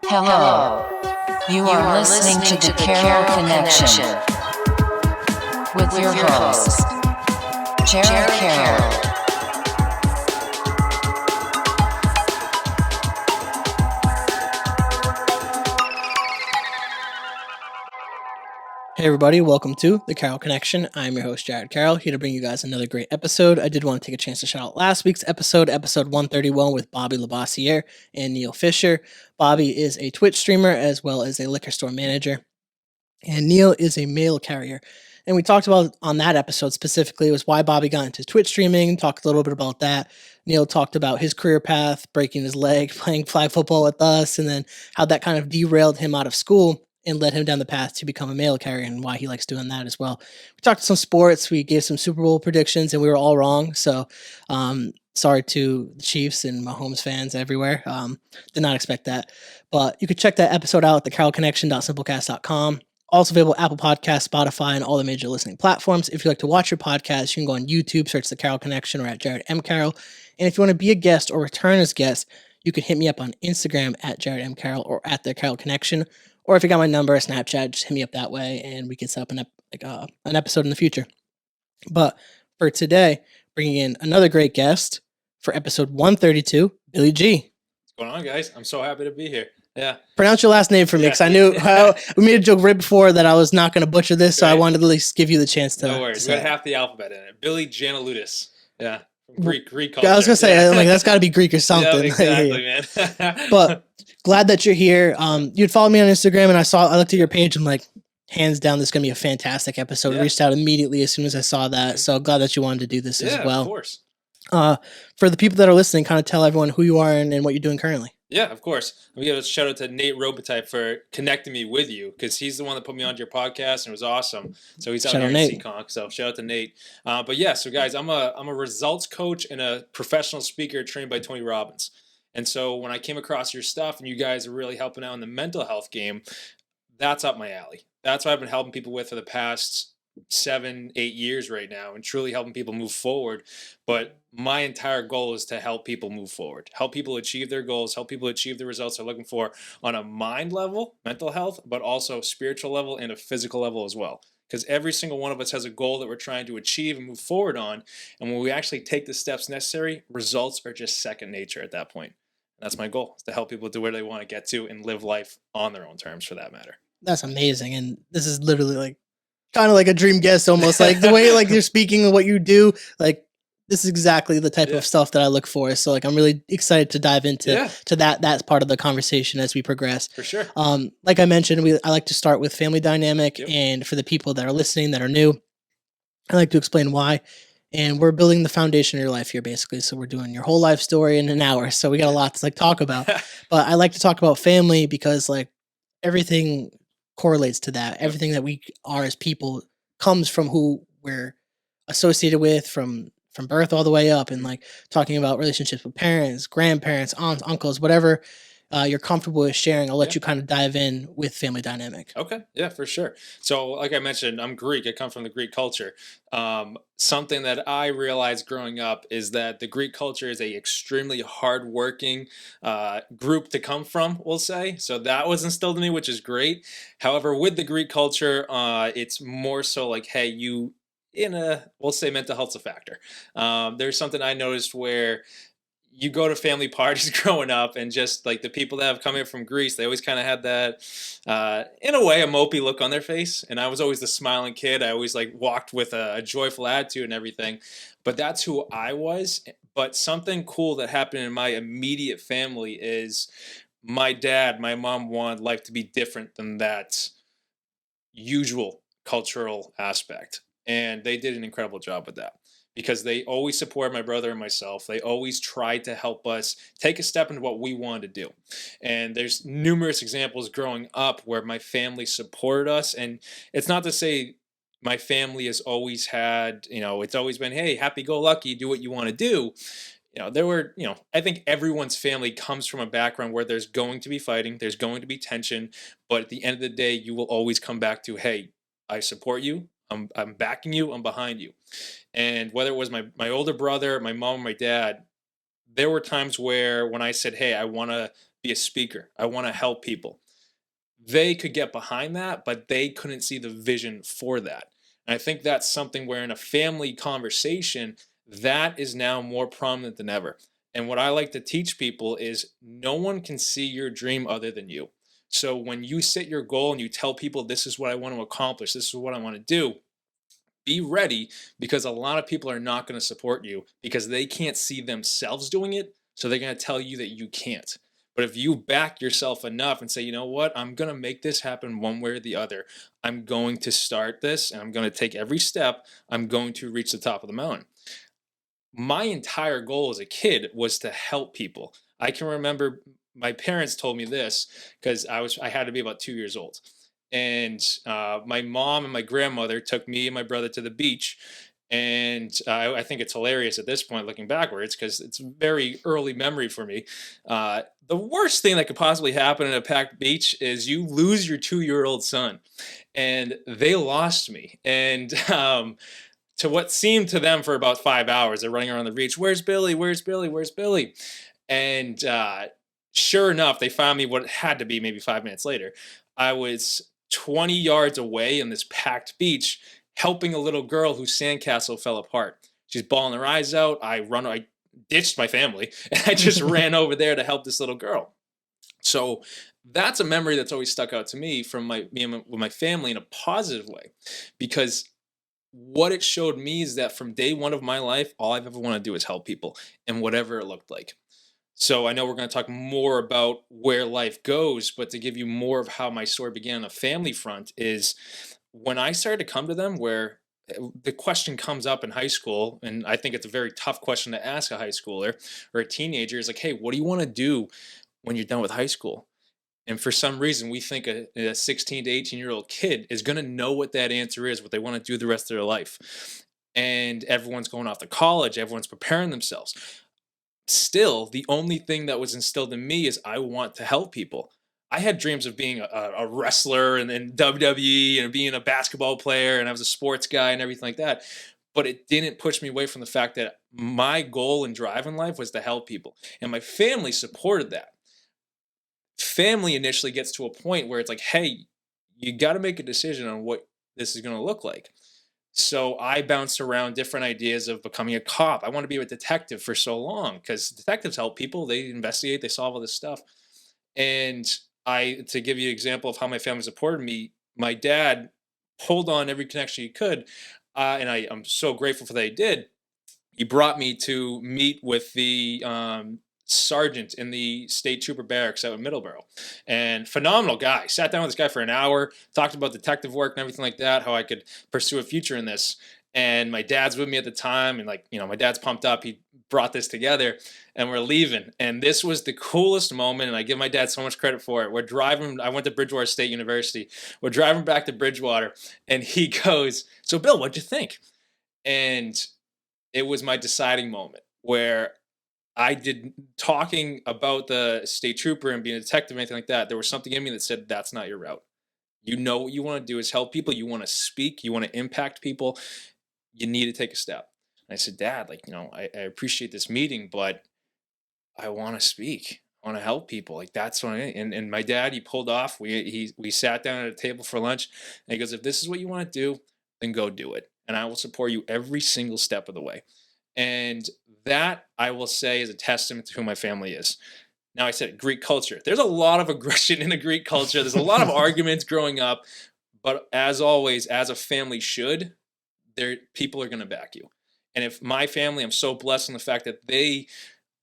Hello. You are listening to the Carroll Connection with your host, Jared Carroll. Hey everybody, welcome to the Carroll Connection. I'm your host, Jared Carroll, here to bring you guys another great episode. I did want to take a chance to shout out last week's episode 131 with Bobby Labossiere and Neil Fisher. Bobby is a Twitch streamer as well as a liquor store manager, and Neil is a mail carrier. And we talked about on that episode specifically was why Bobby got into Twitch streaming, talked a little bit about that. Neil talked about his career path, breaking his leg, playing flag football with us, and then how that kind of derailed him out of school and led him down the path to become a mail carrier and why he likes doing that as well. We talked some sports. We gave some Super Bowl predictions and we were all wrong. So sorry to the Chiefs and Mahomes fans everywhere. Did not expect that. But you could check that episode out at thecarrollconnection.simplecast.com. Also available Apple Podcasts, Spotify, and all the major listening platforms. If you like to watch your podcast, you can go on YouTube, search The Carroll Connection or at Jared M. Carroll. And if you want to be a guest or return as guest, you can hit me up on Instagram at Jared M. Carroll or at The Carroll Connection. Or if you got my number, Snapchat, just hit me up that way, and we can set up an episode in the future. But for today, bringing in another great guest for episode 132, Billy G. What's going on, guys? I'm so happy to be here. Yeah. Pronounce your last name for me, because I knew we made a joke right before that I was not going to butcher this, so I wanted to at least give you the chance to. No worries. We got half the alphabet in it. Billy Giannouloudis. Yeah. Greek culture. I was going to say, that's got to be Greek or something. Yeah, exactly, man. But glad that you're here. You'd follow me on Instagram, and I looked at your page. I'm like, hands down, this is going to be a fantastic episode. Yeah. Reached out immediately as soon as I saw that. So glad that you wanted to do this as well. Of course. For the people that are listening, kind of tell everyone who you are and what you're doing currently. Yeah, of course. We give a shout out to Nate Robitaille for connecting me with you, because he's the one that put me onto your podcast and it was awesome. So he's out here in Seekonk. So shout out to Nate. But yeah, so guys, I'm a results coach and a professional speaker trained by Tony Robbins. And so when I came across your stuff and you guys are really helping out in the mental health game, that's up my alley. That's what I've been helping people with for the past 7-8 years right now, and truly helping people move forward. But my entire goal is to help people move forward, help people achieve their goals, help people achieve the results they're looking for on a mind level, mental health, but also spiritual level and a physical level as well. Because every single one of us has a goal that we're trying to achieve and move forward on. And when we actually take the steps necessary, results are just second nature at that point. And that's my goal, is to help people to where they want to get to and live life on their own terms, for that matter. That's amazing. And this is literally like kind of like a dream guest, almost like the way like you're speaking and what you do. Like, this is exactly the type of stuff that I look for. So like, I'm really excited to dive into that's part of the conversation as we progress. For sure. Like I mentioned, I like to start with family dynamic. And for the people that are listening that are new, I like to explain why. And we're building the foundation of your life here, basically. So we're doing your whole life story in an hour. So we got a lot to like talk about. But I like to talk about family because like everything correlates to that. Everything that we are as people comes from who we're associated with from birth all the way up, and like talking about relationships with parents, grandparents, aunts, uncles, whatever you're comfortable with sharing. I'll let you kind of dive in with family dynamic. Okay. Yeah, for sure. So like I mentioned, I'm Greek. I come from the Greek culture. Something that I realized growing up is that the Greek culture is a extremely hardworking group to come from, we'll say. So that was instilled in me, which is great. However, with the Greek culture, it's more so like, hey, we'll say mental health's a factor. There's something I noticed where you go to family parties growing up, and just like the people that have come in from Greece, they always kind of had that, in a way, a mopey look on their face. And I was always the smiling kid. I always like walked with a joyful attitude and everything. But that's who I was. But something cool that happened in my immediate family is my mom wanted life to be different than that usual cultural aspect. And they did an incredible job with that, because they always supported my brother and myself. They always tried to help us take a step into what we wanted to do. And there's numerous examples growing up where my family supported us. And it's not to say my family has always had, it's always been, hey, happy-go-lucky, do what you want to do. I think everyone's family comes from a background where there's going to be fighting, there's going to be tension. But at the end of the day, you will always come back to, hey, I support you. I'm backing you. I'm behind you. And whether it was my older brother, my mom, or my dad, there were times where when I said, hey, I want to be a speaker, I want to help people, they could get behind that, but they couldn't see the vision for that. And I think that's something where in a family conversation, that is now more prominent than ever. And what I like to teach people is no one can see your dream other than you. So when you set your goal and you tell people, this is what I want to accomplish, this is what I want to do, be ready, because a lot of people are not going to support you because they can't see themselves doing it. So they're going to tell you that you can't. But if you back yourself enough and say, you know what, I'm going to make this happen one way or the other. I'm going to start this and I'm going to take every step. I'm going to reach the top of the mountain. My entire goal as a kid was to help people. I can remember my parents told me this because I had to be about 2 years old, and my mom and my grandmother took me and my brother to the beach. And I think it's hilarious at this point looking backwards because it's a very early memory for me. The worst thing that could possibly happen at a packed beach is you lose your 2-year-old son, and they lost me. And to what seemed to them for about 5 hours, they're running around the beach. Where's Billy? Where's Billy? Where's Billy? And sure enough, they found me what had to be maybe 5 minutes later. I was 20 yards away on this packed beach helping a little girl whose sandcastle fell apart. She's bawling her eyes out. I ditched my family and I just ran over there to help this little girl. So that's a memory that's always stuck out to me from with my family in a positive way, because what it showed me is that from day one of my life, all I've ever wanted to do is help people, and whatever it looked like. So I know we're going to talk more about where life goes, but to give you more of how my story began on a family front is when I started to come to them where the question comes up in high school, and I think it's a very tough question to ask a high schooler or a teenager, is like, hey, what do you want to do when you're done with high school? And for some reason, we think a 16 to 18-year-old kid is going to know what that answer is, what they want to do the rest of their life. And everyone's going off to college, everyone's preparing themselves. Still, the only thing that was instilled in me is I want to help people. I had dreams of being a wrestler and then WWE and being a basketball player, and I was a sports guy and everything like that. But it didn't push me away from the fact that my goal and drive in life was to help people. And my family supported that. Family initially gets to a point where it's like, hey, you got to make a decision on what this is going to look like. So I bounced around different ideas of becoming a cop. I want to be a detective for so long because detectives help people. They investigate, they solve all this stuff. And to give you an example of how my family supported me, my dad pulled on every connection he could. And I'm so grateful for that he did. He brought me to meet with the sergeant in the state trooper barracks out in Middleborough, and phenomenal guy. Sat down with this guy for an hour, talked about detective work and everything like that, how I could pursue a future in this. And my dad's with me at the time, and my dad's pumped up. He brought this together, and we're leaving. And this was the coolest moment, and I give my dad so much credit for it. We're driving. I went to Bridgewater State University. We're driving back to Bridgewater, and he goes, "So, Bill, what'd you think?" And it was my deciding moment where I did talking about the state trooper and being a detective and anything like that. There was something in me that said, that's not your route. You know what you want to do is help people. You want to speak. You want to impact people. You need to take a step. And I said, Dad, I appreciate this meeting, but I want to speak. I want to help people. Like that's what and my dad, he pulled off. We sat down at a table for lunch and he goes, if this is what you want to do, then go do it. And I will support you every single step of the way. And that I will say is a testament to who my family is. Now I said Greek culture. There's a lot of aggression in the Greek culture. There's a lot of arguments growing up, but as always, as a family should, people are going to back you. And if my family, I'm so blessed in the fact that they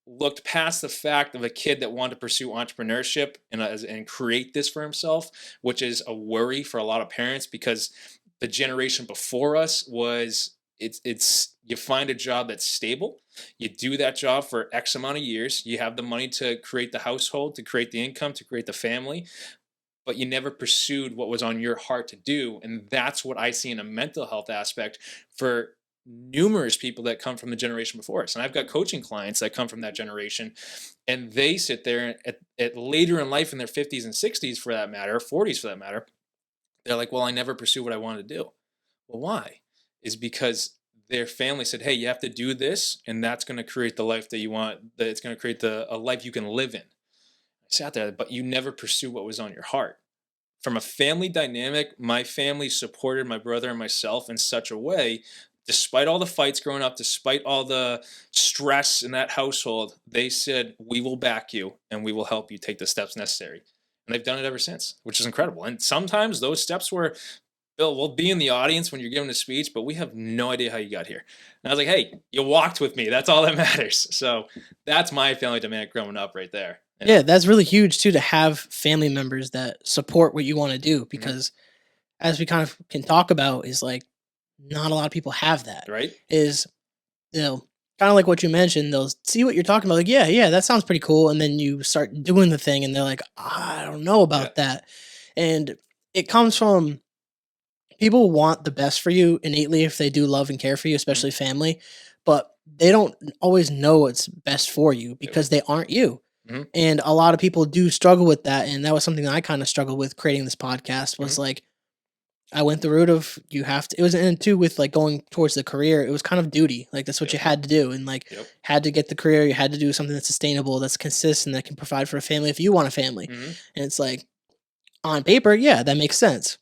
looked past the fact of a kid that wanted to pursue entrepreneurship and create this for himself, which is a worry for a lot of parents because the generation before us was it's you find a job that's stable, you do that job for X amount of years, you have the money to create the household, to create the income, to create the family, but you never pursued what was on your heart to do. And that's what I see in a mental health aspect for numerous people that come from the generation before us. And I've got coaching clients that come from that generation, and they sit there at later in life in their 50s and 60s for that matter, 40s for that matter. They're like, well, I never pursue what I wanted to do. Well, why? Is because their family said, hey, you have to do this, and that's going to create the life that you want, that it's going to create a life you can live in. I sat there, but you never pursue what was on your heart. From a family dynamic, my family supported my brother and myself in such a way, despite all the fights growing up, despite all the stress in that household, they said, we will back you and we will help you take the steps necessary. And they've done it ever since, which is incredible. And sometimes those steps were, Bill, we'll be in the audience when you're giving a speech, but we have no idea how you got here. And I was like, hey, you walked with me. That's all that matters. So that's my family dynamic growing up right there. Yeah, that's really huge too, to have family members that support what you want to do, because as we kind of can talk about, is like not a lot of people have that. Right? Is, kind of like what you mentioned, they'll see what you're talking about, like, yeah, that sounds pretty cool. And then you start doing the thing and they're like, I don't know about that. And it comes from people want the best for you innately if they do love and care for you, especially family, but they don't always know what's best for you because they aren't you. And a lot of people do struggle with that. And that was something that I kind of struggled with creating this podcast, was like, I went the route of, you have to, it was in too with like going towards the career. It was kind of duty. Like that's what you had to do. And like had to get the career. You had to do something that's sustainable, that's consistent, that can provide for a family if you want a family. And it's like, on paper, yeah, that makes sense.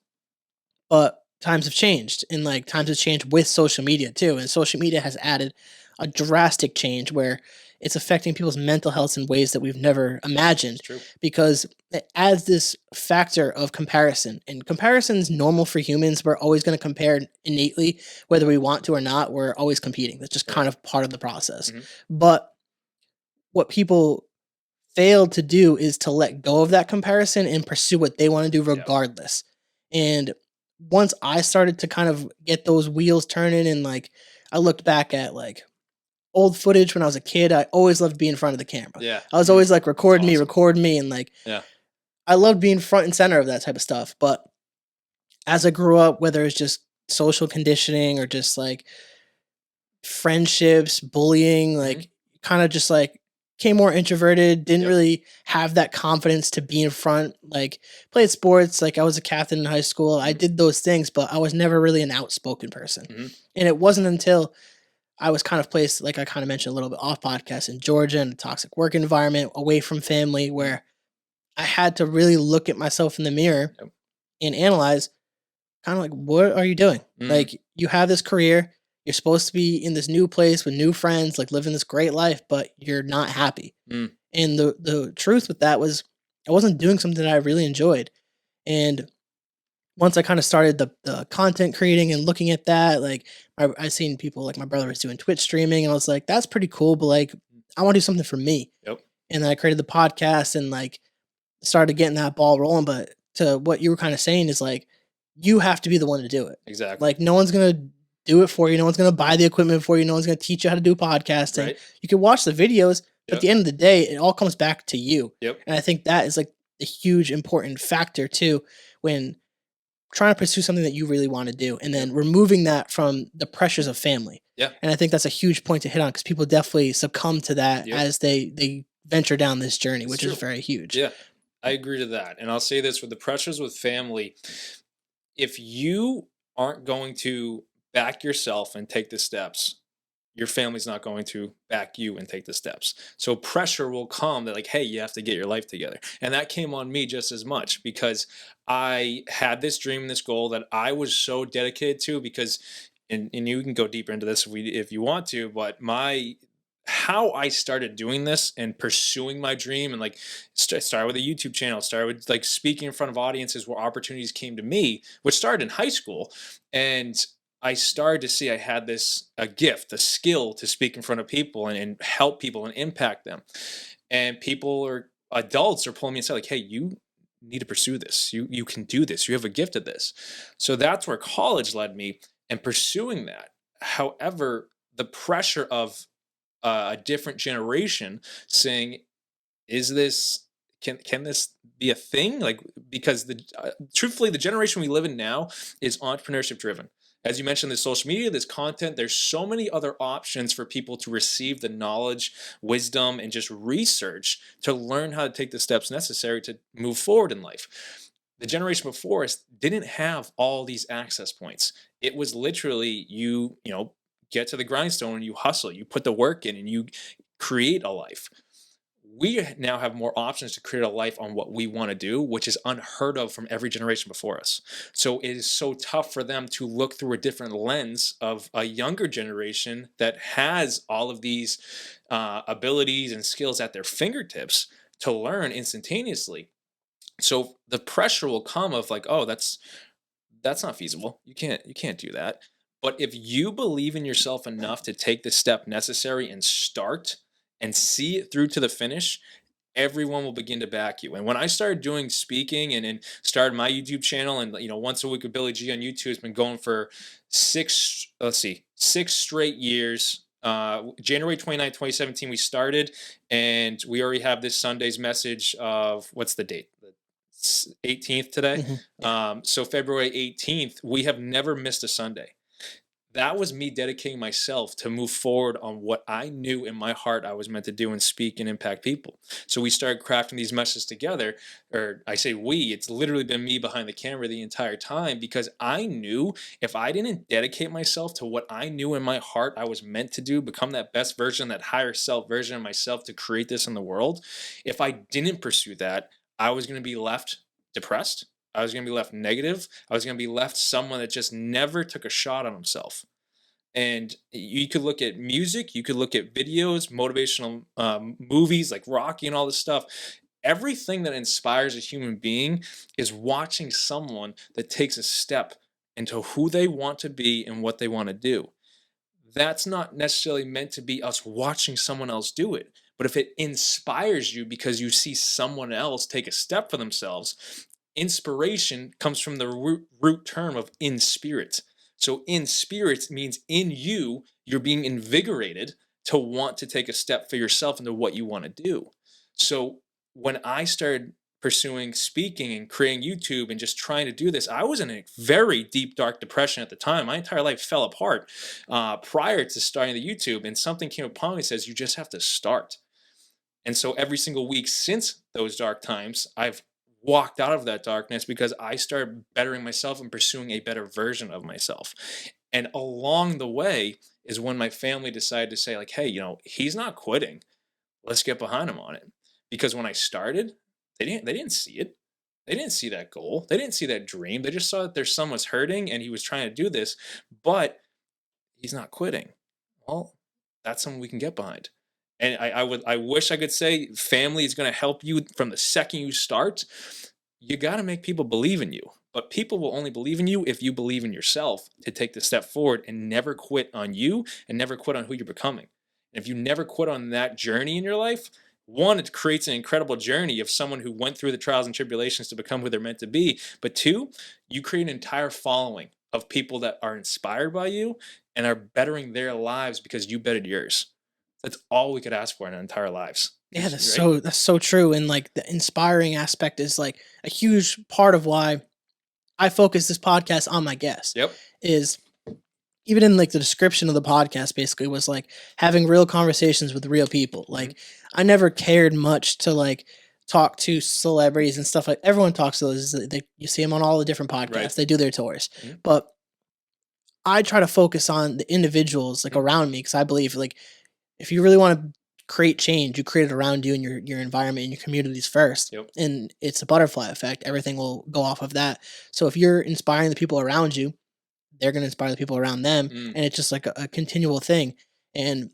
But times have changed, and like times have changed with social media too. And social media has added a drastic change where it's affecting people's mental health in ways that we've never imagined, because it adds this factor of comparison. And comparison is normal for humans. We're always going to compare innately, whether we want to or not. We're always competing. That's just kind of part of the process. But what people fail to do is to let go of that comparison and pursue what they want to do regardless. And once I started to kind of get those wheels turning, and like I looked back at like old footage when I was a kid, I always loved being in front of the camera. I was always like, record me. And like, I loved being front and center of that type of stuff. But as I grew up, whether it's just social conditioning or just like friendships, bullying, like kind of just like became more introverted, didn't really have that confidence to be in front, like played sports, like I was a captain in high school. I did those things, but I was never really an outspoken person. And it wasn't until I was kind of placed, like I kind of mentioned a little bit off podcast, in Georgia, in a toxic work environment, away from family, where I had to really look at myself in the mirror and analyze kind of like, what are you doing? Like, you have this career, you're supposed to be in this new place with new friends, like living this great life, but you're not happy. And the truth with that was I wasn't doing something that I really enjoyed. And once I kind of started the content creating and looking at that, like I seen people, like my brother was doing Twitch streaming, and I was like, that's pretty cool, but like I want to do something for me. And then I created the podcast and like started getting that ball rolling. But to what you were kind of saying is like, you have to be the one to do it. Like no one's going to do it for you. No one's going to buy the equipment for you. No one's going to teach you how to do podcasting. You can watch the videos, but at the end of the day, it all comes back to you. And I think that is like a huge important factor too, when trying to pursue something that you really want to do, and then removing that from the pressures of family. And I think that's a huge point to hit on, because people definitely succumb to that as they venture down this journey, which is very huge. I agree to that. And I'll say this, with the pressures with family, if you aren't going to back yourself and take the steps, your family's not going to back you and take the steps. So pressure will come that like, hey, you have to get your life together. And that came on me just as much, because I had this dream, this goal that I was so dedicated to, because, and you can go deeper into this if you want to, but how I started doing this and pursuing my dream, and like started with a YouTube channel, started with like speaking in front of audiences where opportunities came to me, which started in high school. And I started to see I had a gift, a skill to speak in front of people and help people and impact them. And people, or adults, are pulling me aside like, hey, you need to pursue this. You can do this. You have a gift at this. So that's where college led me, and pursuing that. However, the pressure of a different generation saying, is this, can this be a thing? Like, because truthfully, the generation we live in now is entrepreneurship driven. As you mentioned, there's social media, there's content, there's so many other options for people to receive the knowledge, wisdom, and just research to learn how to take the steps necessary to move forward in life. The generation before us didn't have all these access points. It was literally you get to the grindstone and you hustle, you put the work in and you create a life. We now have more options to create a life on what we want to do, which is unheard of from every generation before us. So it is so tough for them to look through a different lens of a younger generation that has all of these abilities and skills at their fingertips to learn instantaneously. So the pressure will come of like, oh, that's not feasible. You can't do that. But if you believe in yourself enough to take the step necessary and start and see it through to the finish, everyone will begin to back you. And when I started doing speaking and started my YouTube channel, and once a week with Billy G on YouTube has been going for six straight years. January 29th, 2017, we started, and we already have this Sunday's message of what's the date? 18th today. So February 18th, we have never missed a Sunday. That was me dedicating myself to move forward on what I knew in my heart I was meant to do and speak and impact people. So we started crafting these messages together, or I say we, it's literally been me behind the camera the entire time, because I knew if I didn't dedicate myself to what I knew in my heart I was meant to do, become that best version, that higher self version of myself to create this in the world, if I didn't pursue that, I was going to be left depressed. I was going to be left negative. I was going to be left someone that just never took a shot on himself. And you could look at music, you could look at videos, motivational movies like Rocky and all this stuff. Everything that inspires a human being is watching someone that takes a step into who they want to be and what they want to do. That's not necessarily meant to be us watching someone else do it. But if it inspires you because you see someone else take a step for themselves, inspiration comes from the root term of in spirit. So in spirit means in you, you're being invigorated to want to take a step for yourself into what you want to do. So when I started pursuing speaking and creating YouTube and just trying to do this, I was in a very deep, dark depression at the time. My entire life fell apart prior to starting the YouTube, and something came upon me and says, you just have to start. And so every single week since those dark times, I've walked out of that darkness because I started bettering myself and pursuing a better version of myself. And along the way is when my family decided to say, like, hey, he's not quitting. Let's get behind him on it. Because when I started, they didn't see it. They didn't see that goal. They didn't see that dream. They just saw that their son was hurting and he was trying to do this, but he's not quitting. Well, that's something we can get behind. And I wish I could say family is going to help you from the second you start. You got to make people believe in you, but people will only believe in you if you believe in yourself to take the step forward and never quit on you and never quit on who you're becoming. And if you never quit on that journey in your life, one, it creates an incredible journey of someone who went through the trials and tribulations to become who they're meant to be. But two, you create an entire following of people that are inspired by you and are bettering their lives because you bettered yours. That's all we could ask for in our entire lives. Yeah, that's Right? that's so true. And like the inspiring aspect is like a huge part of why I focus this podcast on my guest. Yep. Is even in like the description of the podcast basically was like having real conversations with real people. Like I never cared much to like talk to celebrities and stuff. Like everyone talks to those. You see them on all the different podcasts. Right. They do their tours. Mhm. But I try to focus on the individuals like Mhm. around me, because I believe like if you really want to create change, you create it around you and your environment and your communities first. Yep. And it's a butterfly effect. Everything will go off of that. So if you're inspiring the people around you, they're going to inspire the people around them. Mm. And it's just like a continual thing. And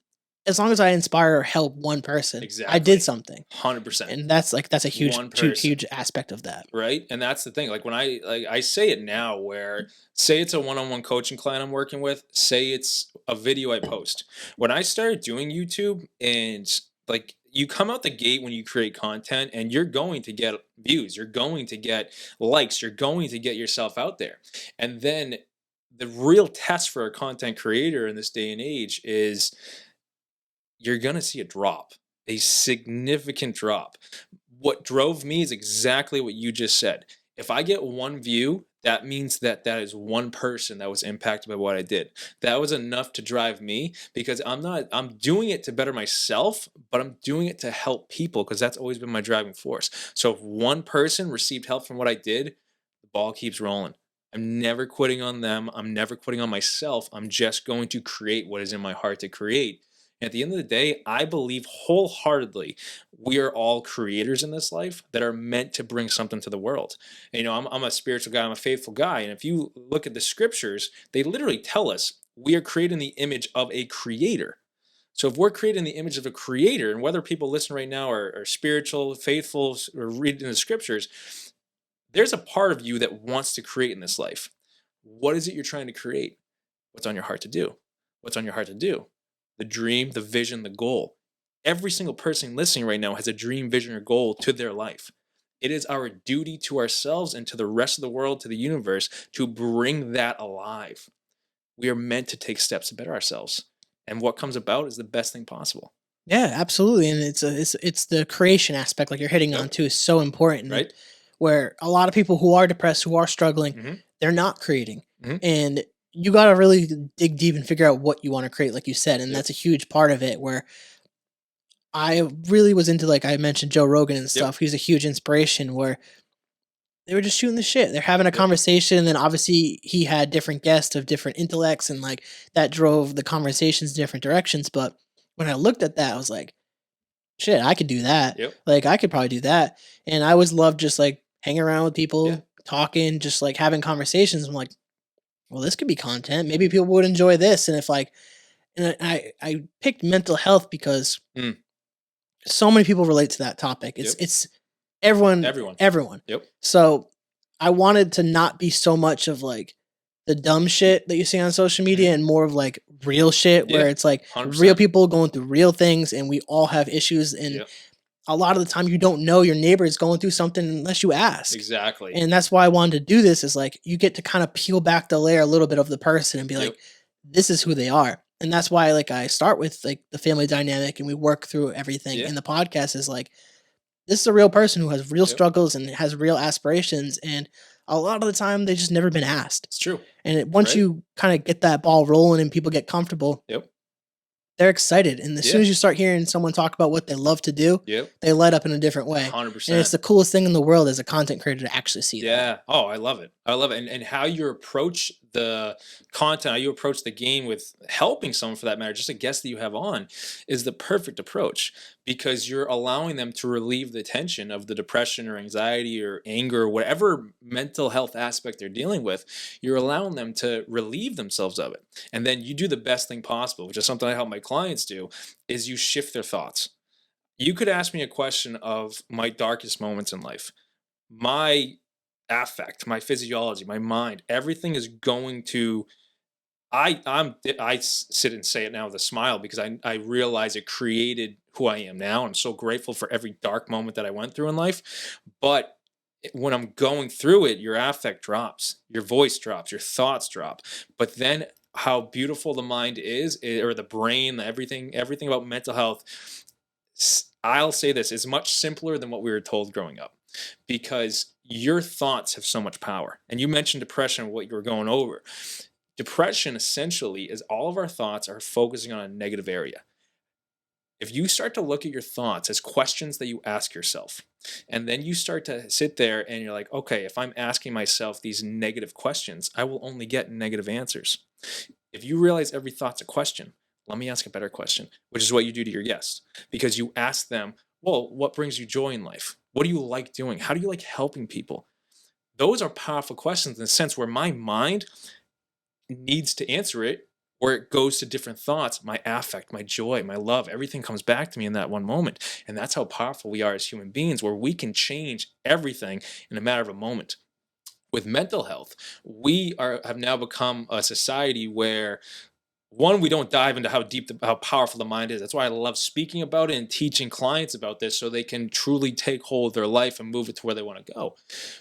as long as I inspire or help one person, I Exactly. did something. 100%. And that's a huge, One huge, person. huge aspect of that. Right. And that's the thing. Like when I say it now, where say it's a one-on-one coaching client I'm working with, say it's a video I post. When I started doing YouTube, and like you come out the gate when you create content and you're going to get views, you're going to get likes, you're going to get yourself out there. And then the real test for a content creator in this day and age is you're going to see a drop, a significant drop. What drove me is exactly what you just said. If I get one view, that means that is one person that was impacted by what I did. That was enough to drive me, because I'm doing it to better myself, but I'm doing it to help people, because that's always been my driving force. So if one person received help from what I did, the ball keeps rolling. I'm never quitting on them. I'm never quitting on myself. I'm just going to create what is in my heart to create. And at the end of the day, I believe wholeheartedly we are all creators in this life that are meant to bring something to the world. And, I'm a spiritual guy, I'm a faithful guy. And if you look at the scriptures, they literally tell us we are created in the image of a creator. So if we're creating the image of a creator, and whether people listen right now are spiritual, faithful, or reading the scriptures, there's a part of you that wants to create in this life. What is it you're trying to create? What's on your heart to do? What's on your heart to do? The dream, the vision, the goal. Every single person listening right now has a dream, vision, or goal to their life. It is our duty to ourselves and to the rest of the world, to the universe, to bring that alive. We are meant to take steps to better ourselves. And what comes about is the best thing possible. Yeah, absolutely. And it's the creation aspect, like you're hitting on too, is so important. Right. Where a lot of people who are depressed, who are struggling, Mm-hmm. they're not creating. Mm-hmm. And you got to really dig deep and figure out what you want to create, like you said. And Yep. that's a huge part of it, where I really was into, like I mentioned, Joe Rogan and stuff. He's a huge inspiration, where they were just shooting the shit. They're having a conversation, and then obviously he had different guests of different intellects, and like that drove the conversations in different directions. But when I looked at that, I was like, shit, I could do that. Yep. Like I could probably do that. And I always loved just like hanging around with people, Yeah. talking, just like having conversations. I'm like, well, this could be content. Maybe people would enjoy this. And if like, and I picked mental health because so many people relate to that topic. It's everyone. Yep. So I wanted to not be so much of like the dumb shit that you see on social media, and more of like real shit where it's like 100%. real people going through real things, and we all have issues. And a lot of the time you don't know your neighbor is going through something unless you ask. Exactly. And that's why I wanted to do this, is like you get to kind of peel back the layer a little bit of the person and be like, this is who they are. And that's why like I start with like the family dynamic, and we work through everything in the podcast, is like, this is a real person who has real struggles and has real aspirations. And a lot of the time they just never been asked. It's true. And once you kind of get that ball rolling and people get comfortable, they're excited. And as soon as you start hearing someone talk about what they love to do, they light up in a different way. 100%. And it's the coolest thing in the world as a content creator to actually see that. Yeah. Oh, I love it. I love it. And how you approach the content, how you approach the game with helping someone, for that matter, just a guest that you have on, is the perfect approach, because you're allowing them to relieve the tension of the depression or anxiety or anger or whatever mental health aspect they're dealing with. You're allowing them to relieve themselves of it. And then you do the best thing possible, which is something I help my clients do, is you shift their thoughts. You could ask me a question of my darkest moments in life. My affect, my physiology, my mind, everything is going to, I sit and say it now with a smile, because I realize it created who I am now. I'm so grateful for every dark moment that I went through in life. But when I'm going through it, your affect drops, your voice drops, your thoughts drop. But then how beautiful the mind is, or the brain, everything about mental health, I'll say this, is much simpler than what we were told growing up, because your thoughts have so much power. And you mentioned depression, what you were going over. Depression essentially is all of our thoughts are focusing on a negative area. If you start to look at your thoughts as questions that you ask yourself, and then you start to sit there and you're like, okay, if I'm asking myself these negative questions, I will only get negative answers. If you realize every thought's a question, let me ask a better question, which is what you do to your guests, because you ask them, well, what brings you joy in life? What do you like doing? How do you like helping people? Those are powerful questions in the sense where my mind needs to answer it, or it goes to different thoughts. My affect, my joy, my love, everything comes back to me in that one moment. And that's how powerful we are as human beings, where we can change everything in a matter of a moment. With mental health, we have now become a society where, one, we don't dive into how powerful the mind is. That's why I love speaking about it and teaching clients about this, so they can truly take hold of their life and move it to where they want to go.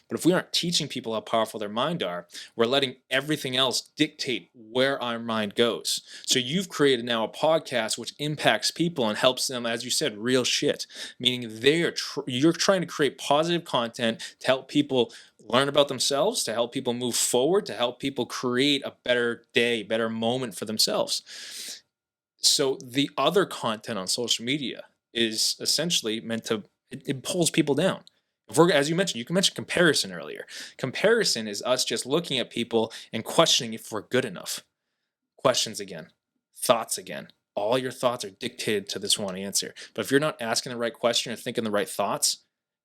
But if we aren't teaching people how powerful their mind are, we're letting everything else dictate where our mind goes. So you've created now a podcast which impacts people and helps them, as you said, real shit, meaning you're trying to create positive content to help people learn about themselves, to help people move forward, to help people create a better day, better moment for themselves. So the other content on social media is essentially meant to, it pulls people down. If we're, as you mentioned comparison earlier. Comparison is us just looking at people and questioning if we're good enough. Questions again, thoughts again. All your thoughts are dictated to this one answer. But if you're not asking the right question or thinking the right thoughts,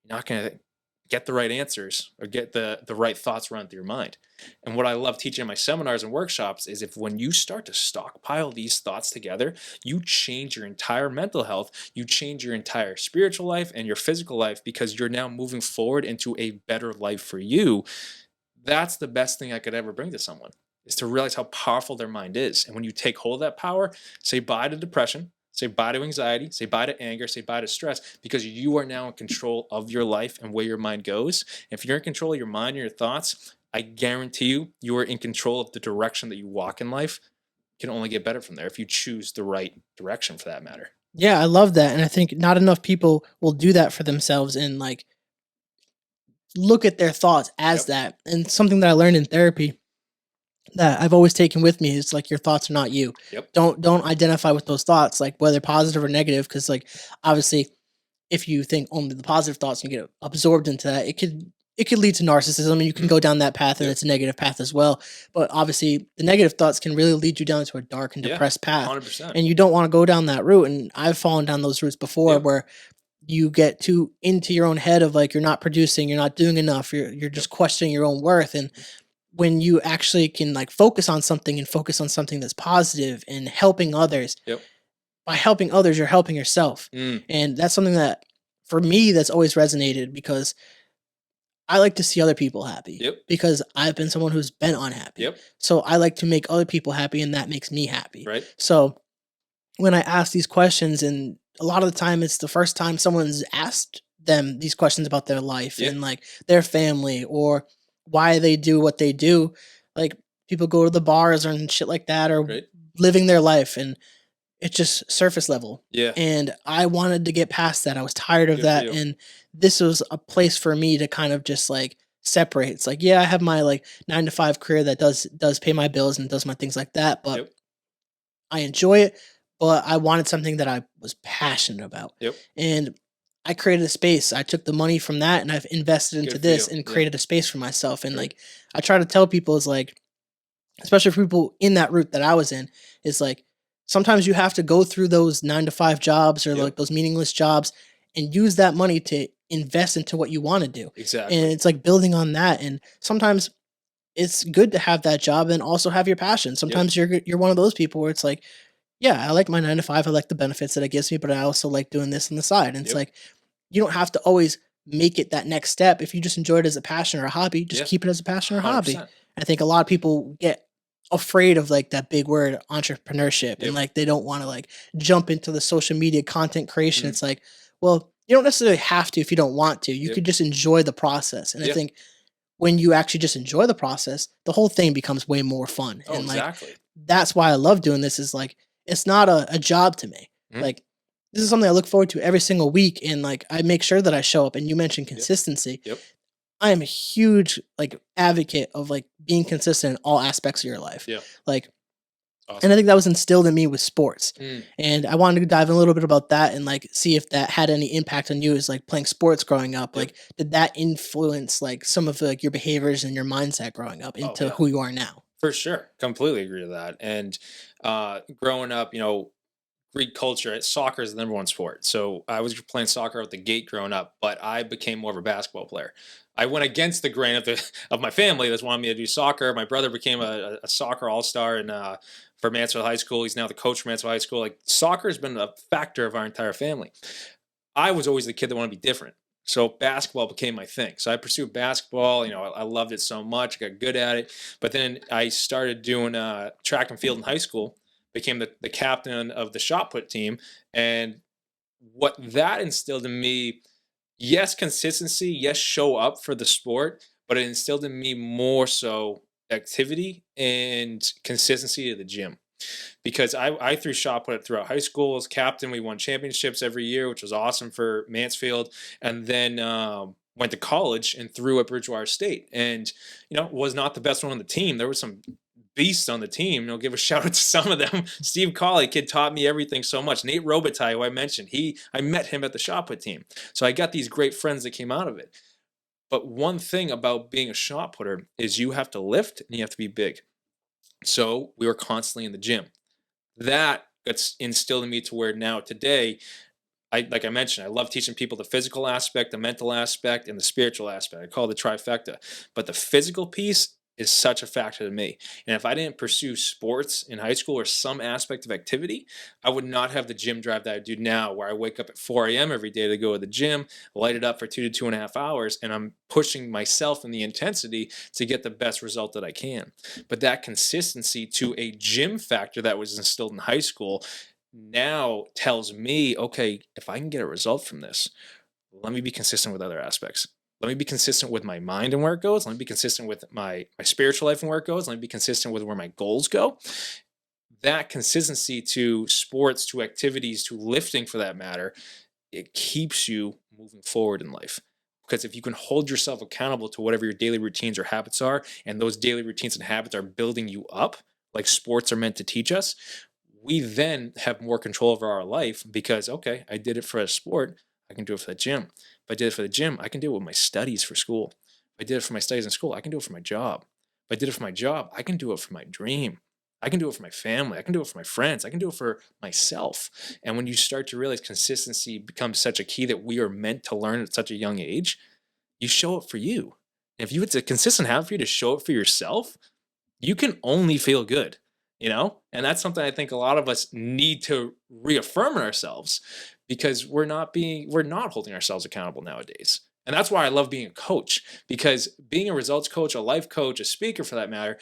you're not going to get the right answers or get the right thoughts run through your mind. And what I love teaching in my seminars and workshops is if when you start to stockpile these thoughts together, you change your entire mental health, you change your entire spiritual life and your physical life because you're now moving forward into a better life for you. That's the best thing I could ever bring to someone, is to realize how powerful their mind is. And when you take hold of that power, say bye to depression, say bye to anxiety, say bye to anger, say bye to stress, because you are now in control of your life and where your mind goes. If you're in control of your mind and your thoughts, I guarantee you are in control of the direction that you walk in life. It can only get better from there if you choose the right direction for that matter. Yeah, I love that. And I think not enough people will do that for themselves and like look at their thoughts as that. And something that I learned in therapy that I've always taken with me is like your thoughts are not you. Yep. Don't identify with those thoughts, like whether positive or negative, because like obviously if you think only the positive thoughts and you get absorbed into that, it could lead to narcissism and you can go down that path and it's a negative path as well. But obviously the negative thoughts can really lead you down to a dark and depressed path. 100%. And you don't want to go down that route. And I've fallen down those routes before where you get too into your own head of like you're not producing, you're not doing enough, you're just questioning your own worth. And when you actually can like focus on something and focus on something that's positive and helping others, by helping others, you're helping yourself. And that's something that for me, that's always resonated because I like to see other people happy because I've been someone who's been unhappy. So I like to make other people happy and that makes me happy. Right. So when I ask these questions, and a lot of the time it's the first time someone's asked them these questions about their life and like their family or why they do what they do. Like people go to the bars and shit like that or living their life and it's just surface level. And I wanted to get past that. I was tired of that. And this was a place for me to kind of just like separate. It's like, yeah, I have my like 9-to-5 career that does pay my bills and does my things like that, but I enjoy it. But I wanted something that I was passionate about. And I created a space. I took the money from that and I've invested into this and created a space for myself. And like, I try to tell people is like, especially for people in that route that I was in, is like, sometimes you have to go through those 9-to-5 jobs or like those meaningless jobs and use that money to invest into what you want to do. Exactly. And it's like building on that. And sometimes it's good to have that job and also have your passion. Sometimes you're one of those people where it's like, yeah, I like my 9-to-5. I like the benefits that it gives me, but I also like doing this on the side. And it's like, you don't have to always make it that next step. If you just enjoy it as a passion or a hobby, just keep it as a passion or a hobby. I think a lot of people get afraid of like that big word entrepreneurship and like they don't want to like jump into the social media content creation. It's like, well, you don't necessarily have to if you don't want to. You could just enjoy the process. And I think when you actually just enjoy the process, the whole thing becomes way more fun. And like that's why I love doing this is like it's not a job to me. Like this is something I look forward to every single week and like I make sure that I show up. And you mentioned consistency. I am a huge like advocate of like being consistent in all aspects of your life. Like, and I think that was instilled in me with sports. And I wanted to dive in a little bit about that and like see if that had any impact on you as like playing sports growing up. Like, did that influence like some of like your behaviors and your mindset growing up into who you are now? For sure. Completely agree with that. And growing up, Greek culture, soccer is the number one sport. So I was playing soccer out the gate growing up, but I became more of a basketball player. I went against the grain of my family that's wanted me to do soccer. My brother became a soccer all-star for Mansfield High School. He's now the coach for Mansfield High School. Like soccer has been a factor of our entire family. I was always the kid that wanted to be different. So basketball became my thing. So I pursued basketball. I loved it so much. I got good at it. But then I started doing track and field in high school, became the captain of the shot put team. And what that instilled in me, yes, consistency, yes, show up for the sport, but it instilled in me more so activity and consistency to the gym. Because I threw shot put throughout high school as captain. We won championships every year, which was awesome for Mansfield. And then went to college and threw at Bridgewater State. And, was not the best one on the team. There was some beasts on the team. Give a shout out to some of them. Steve Colley, kid, taught me everything so much. Nate Robitaille, who I mentioned, I met him at the shot put team. So I got these great friends that came out of it. But one thing about being a shot putter is you have to lift and you have to be big. So we were constantly in the gym. That gets instilled in me to where now today, like I mentioned, I love teaching people the physical aspect, the mental aspect, and the spiritual aspect. I call it the trifecta. But the physical piece is such a factor to me. And if I didn't pursue sports in high school or some aspect of activity, I would not have the gym drive that I do now, where I wake up at 4 a.m. every day to go to the gym, light it up for 2 to 2.5 hours, and I'm pushing myself in the intensity to get the best result that I can. But that consistency to a gym factor that was instilled in high school now tells me, okay, if I can get a result from this, let me be consistent with other aspects. Let me be consistent with my mind and where it goes. Let me be consistent with my spiritual life and where it goes. Let me be consistent with where my goals go. That consistency to sports, to activities, to lifting for that matter, it keeps you moving forward in life. Because if you can hold yourself accountable to whatever your daily routines or habits are, and those daily routines and habits are building you up, like sports are meant to teach us, we then have more control over our life because, okay, I did it for a sport, I can do it for the gym. If I did it for the gym, I can do it with my studies for school. If I did it for my studies in school, I can do it for my job. If I did it for my job, I can do it for my dream. I can do it for my family. I can do it for my friends. I can do it for myself. And when you start to realize consistency becomes such a key that we are meant to learn at such a young age, you show it for you. If it's a consistent habit for you to show it for yourself, you can only feel good, And that's something I think a lot of us need to reaffirm in ourselves because we're not holding ourselves accountable nowadays. And that's why I love being a coach, because being a results coach, a life coach, a speaker for that matter,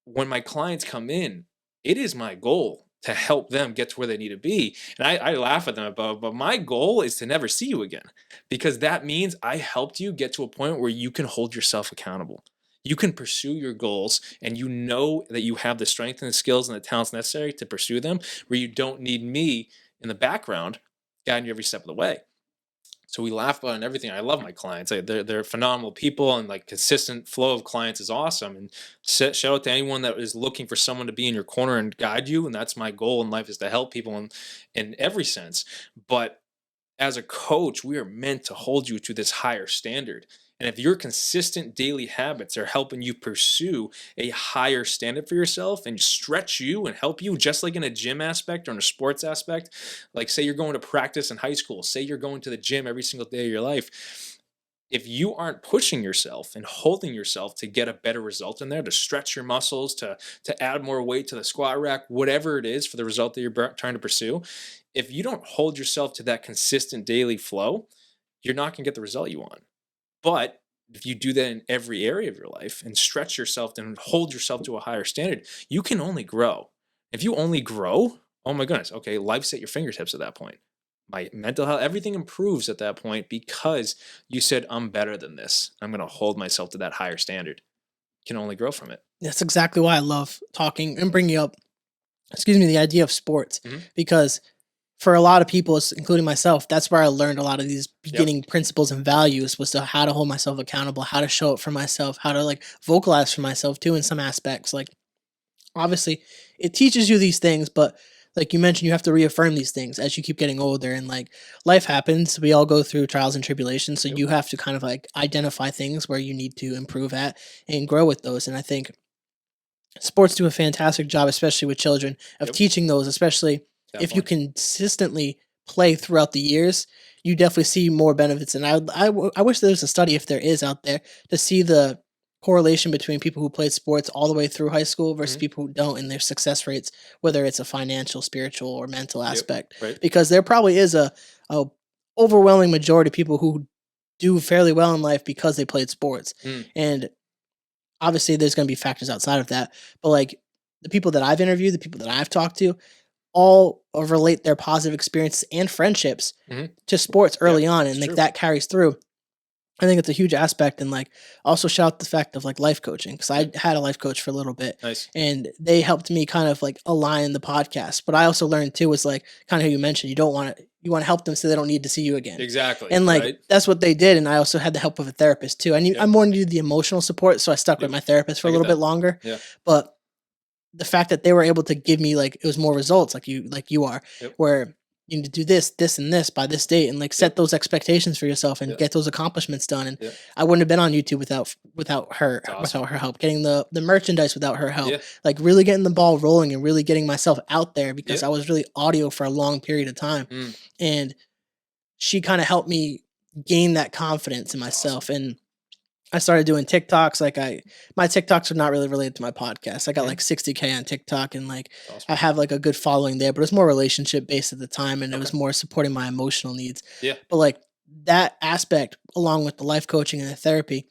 when my clients come in, it is my goal to help them get to where they need to be. And I laugh at them about, but my goal is to never see you again, because that means I helped you get to a point where you can hold yourself accountable. You can pursue your goals and you know that you have the strength and the skills and the talents necessary to pursue them, where you don't need me in the background guiding you every step of the way. So we laugh about it and everything. I love my clients. They're phenomenal people, and like consistent flow of clients is awesome. And shout out to anyone that is looking for someone to be in your corner and guide you. And that's my goal in life, is to help people in every sense. But as a coach, we are meant to hold you to this higher standard. And if your consistent daily habits are helping you pursue a higher standard for yourself and stretch you and help you, just like in a gym aspect or in a sports aspect, like say you're going to practice in high school, say you're going to the gym every single day of your life, if you aren't pushing yourself and holding yourself to get a better result in there, to stretch your muscles, to add more weight to the squat rack, whatever it is for the result that you're trying to pursue, if you don't hold yourself to that consistent daily flow, you're not going to get the result you want. But if you do that in every area of your life and stretch yourself and hold yourself to a higher standard, you can only grow. If you only grow, oh my goodness, okay, life's at your fingertips at that point. My mental health, everything improves at that point because you said, I'm better than this. I'm going to hold myself to that higher standard. You can only grow from it. That's exactly why I love talking and bringing up, the idea of sports, because for a lot of people, including myself, that's where I learned a lot of these beginning principles and values, was to how to hold myself accountable, how to show up for myself, how to like vocalize for myself too in some aspects. Like obviously it teaches you these things, but like you mentioned, you have to reaffirm these things as you keep getting older, and like life happens. We all go through trials and tribulations. So you have to kind of like identify things where you need to improve at and grow with those. And I think sports do a fantastic job, especially with children, of teaching those, especially if you consistently play throughout the years. You definitely see more benefits. And I wish there was a study, if there is out there, to see the correlation between people who played sports all the way through high school versus people who don't, and their success rates, whether it's a financial, spiritual, or mental aspect. Because there probably is a overwhelming majority of people who do fairly well in life because they played sports. And obviously there's going to be factors outside of that, but like the people that I've interviewed, the people that I've talked to, all relate their positive experiences and friendships to sports early on, and like that carries through. I think it's a huge aspect. And like also shout out the fact of like life coaching, because I had a life coach for a little bit, and they helped me kind of like align the podcast. But I also learned too, was like kind of how you mentioned, you want to help them so they don't need to see you again. Exactly. And like that's what they did. And I also had the help of a therapist too. I more needed the emotional support, so I stuck with my therapist for a little bit longer. But the fact that they were able to give me, like, it was more results, like you are, where you need to do this, this, and this by this date, and like set those expectations for yourself and get those accomplishments done. And I wouldn't have been on YouTube without her without her help, getting the merchandise without her help, like really getting the ball rolling and really getting myself out there, because I was really audio for a long period of time. And she kind of helped me gain that confidence in myself. And I started doing TikToks. Like my TikToks are not really related to my podcast. I got like 60K on TikTok, and like I have like a good following there, but it's more relationship based at the time, and it was more supporting my emotional needs. But like that aspect, along with the life coaching and the therapy,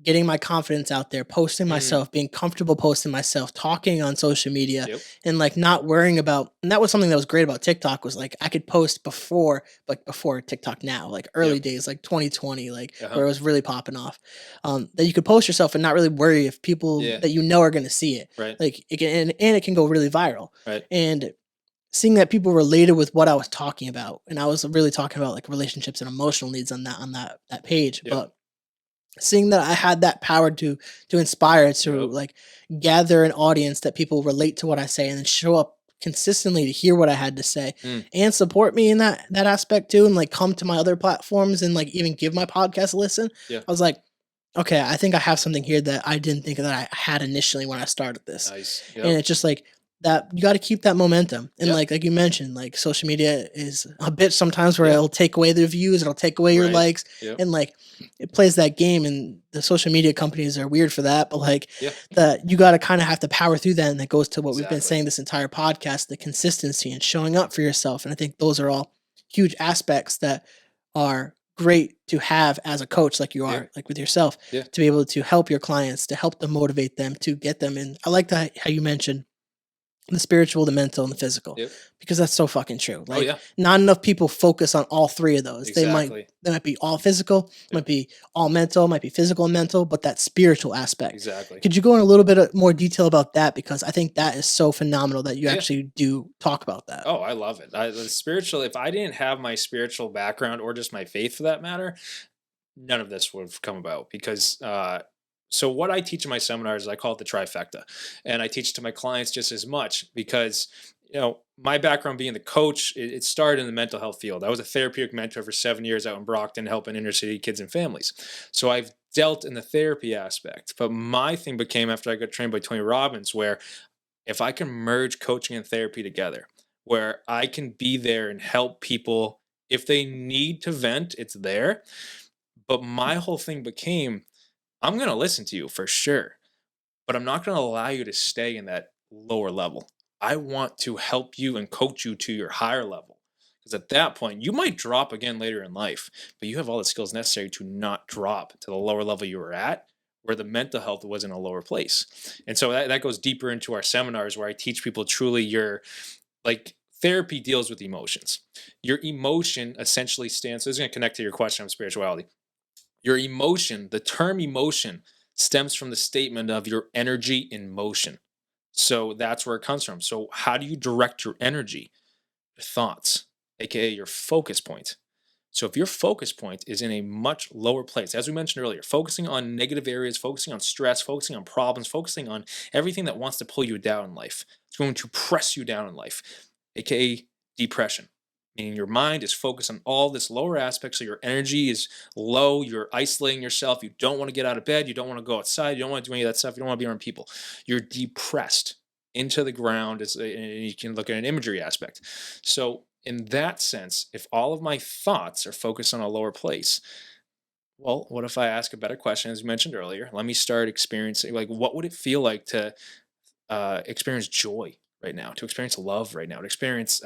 getting my confidence out there, posting myself, being comfortable posting myself, talking on social media, and like not worrying about. And that was something that was great about TikTok, was like I could post before TikTok now, like early days, like 2020, like where it was really popping off. That you could post yourself and not really worry if people that you know are going to see it. Like it can, and it can go really viral. And seeing that people related with what I was talking about, and I was really talking about like relationships and emotional needs on that page, but seeing that I had that power to inspire, to like gather an audience that people relate to what I say, and then show up consistently to hear what I had to say and support me in that aspect too, and like come to my other platforms and like even give my podcast a listen. I was like, okay, I think I have something here that I didn't think that I had initially when I started this. And it's just like that, you got to keep that momentum. And like you mentioned, like social media is a bitch sometimes, where it'll take away the views, it'll take away your likes, and like it plays that game. And the social media companies are weird for that, but like that, you got to kind of have to power through that. And that goes to what we've been saying this entire podcast, the consistency and showing up for yourself. And I think those are all huge aspects that are great to have as a coach, like you are, like with yourself, to be able to help your clients, to help them, motivate them, to get them in. I like that how you mentioned the spiritual, the mental, and the physical, because that's so fucking true. Like not enough people focus on all three of those. They might be all physical, might be all mental, might be physical and mental, but that spiritual aspect. Could you go in a little bit more detail about that? Because I think that is so phenomenal that you actually do talk about that. Oh, I love it. The spiritual, if I didn't have my spiritual background, or just my faith for that matter, none of this would have come about. Because so what I teach in my seminars, I call it the Trifecta, and I teach to my clients just as much, because my background being the coach, it started in the mental health field. I was a therapeutic mentor for 7 years out in Brockton, helping inner city kids and families. So I've dealt in the therapy aspect, but my thing became, after I got trained by Tony Robbins, where if I can merge coaching and therapy together, where I can be there and help people if they need to vent, it's there. But my whole thing became, I'm going to listen to you for sure, but I'm not going to allow you to stay in that lower level. I want to help you and coach you to your higher level. Because at that point, you might drop again later in life, but you have all the skills necessary to not drop to the lower level you were at, where the mental health was in a lower place. And so that goes deeper into our seminars, where I teach people truly therapy deals with emotions. Your emotion essentially stands, so this is going to connect to your question on spirituality. Your emotion, the term emotion, stems from the statement of your energy in motion. So that's where it comes from. So how do you direct your energy? Your thoughts, aka your focus point. So if your focus point is in a much lower place, as we mentioned earlier, focusing on negative areas, focusing on stress, focusing on problems, focusing on everything that wants to pull you down in life, it's going to press you down in life, aka depression. Meaning your mind is focused on all this lower aspect, so your energy is low, you're isolating yourself, you don't want to get out of bed, you don't want to go outside, you don't want to do any of that stuff, you don't want to be around people. You're depressed into the ground, and you can look at an imagery aspect. So in that sense, if all of my thoughts are focused on a lower place, well, what if I ask a better question, as you mentioned earlier? Let me start experiencing, like, what would it feel like to experience joy right now, to experience love right now, to experience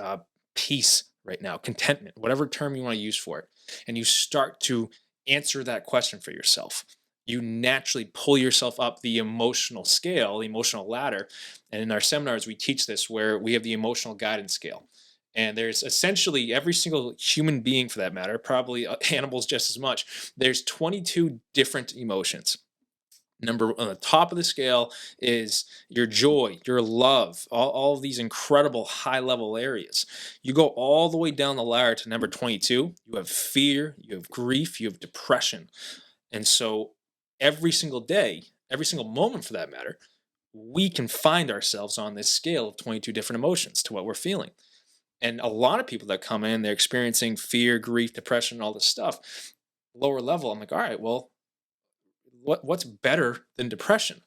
peace right now, contentment, whatever term you want to use for it. And you start to answer that question for yourself. You naturally pull yourself up the emotional scale, the emotional ladder. And in our seminars, we teach this, where we have the emotional guidance scale. And there's essentially every single human being, for that matter, probably animals just as much. There's 22 different emotions. Number on the top of the scale is your joy, your love, all of these incredible high level areas. You go all the way down the ladder to number 22. You have fear, you have grief, you have depression. And so every single day, every single moment for that matter, we can find ourselves on this scale of 22 different emotions to what we're feeling. And a lot of people that come in, they're experiencing fear, grief, depression, all this stuff. Lower level, I'm like, all right, well, what's better than depression?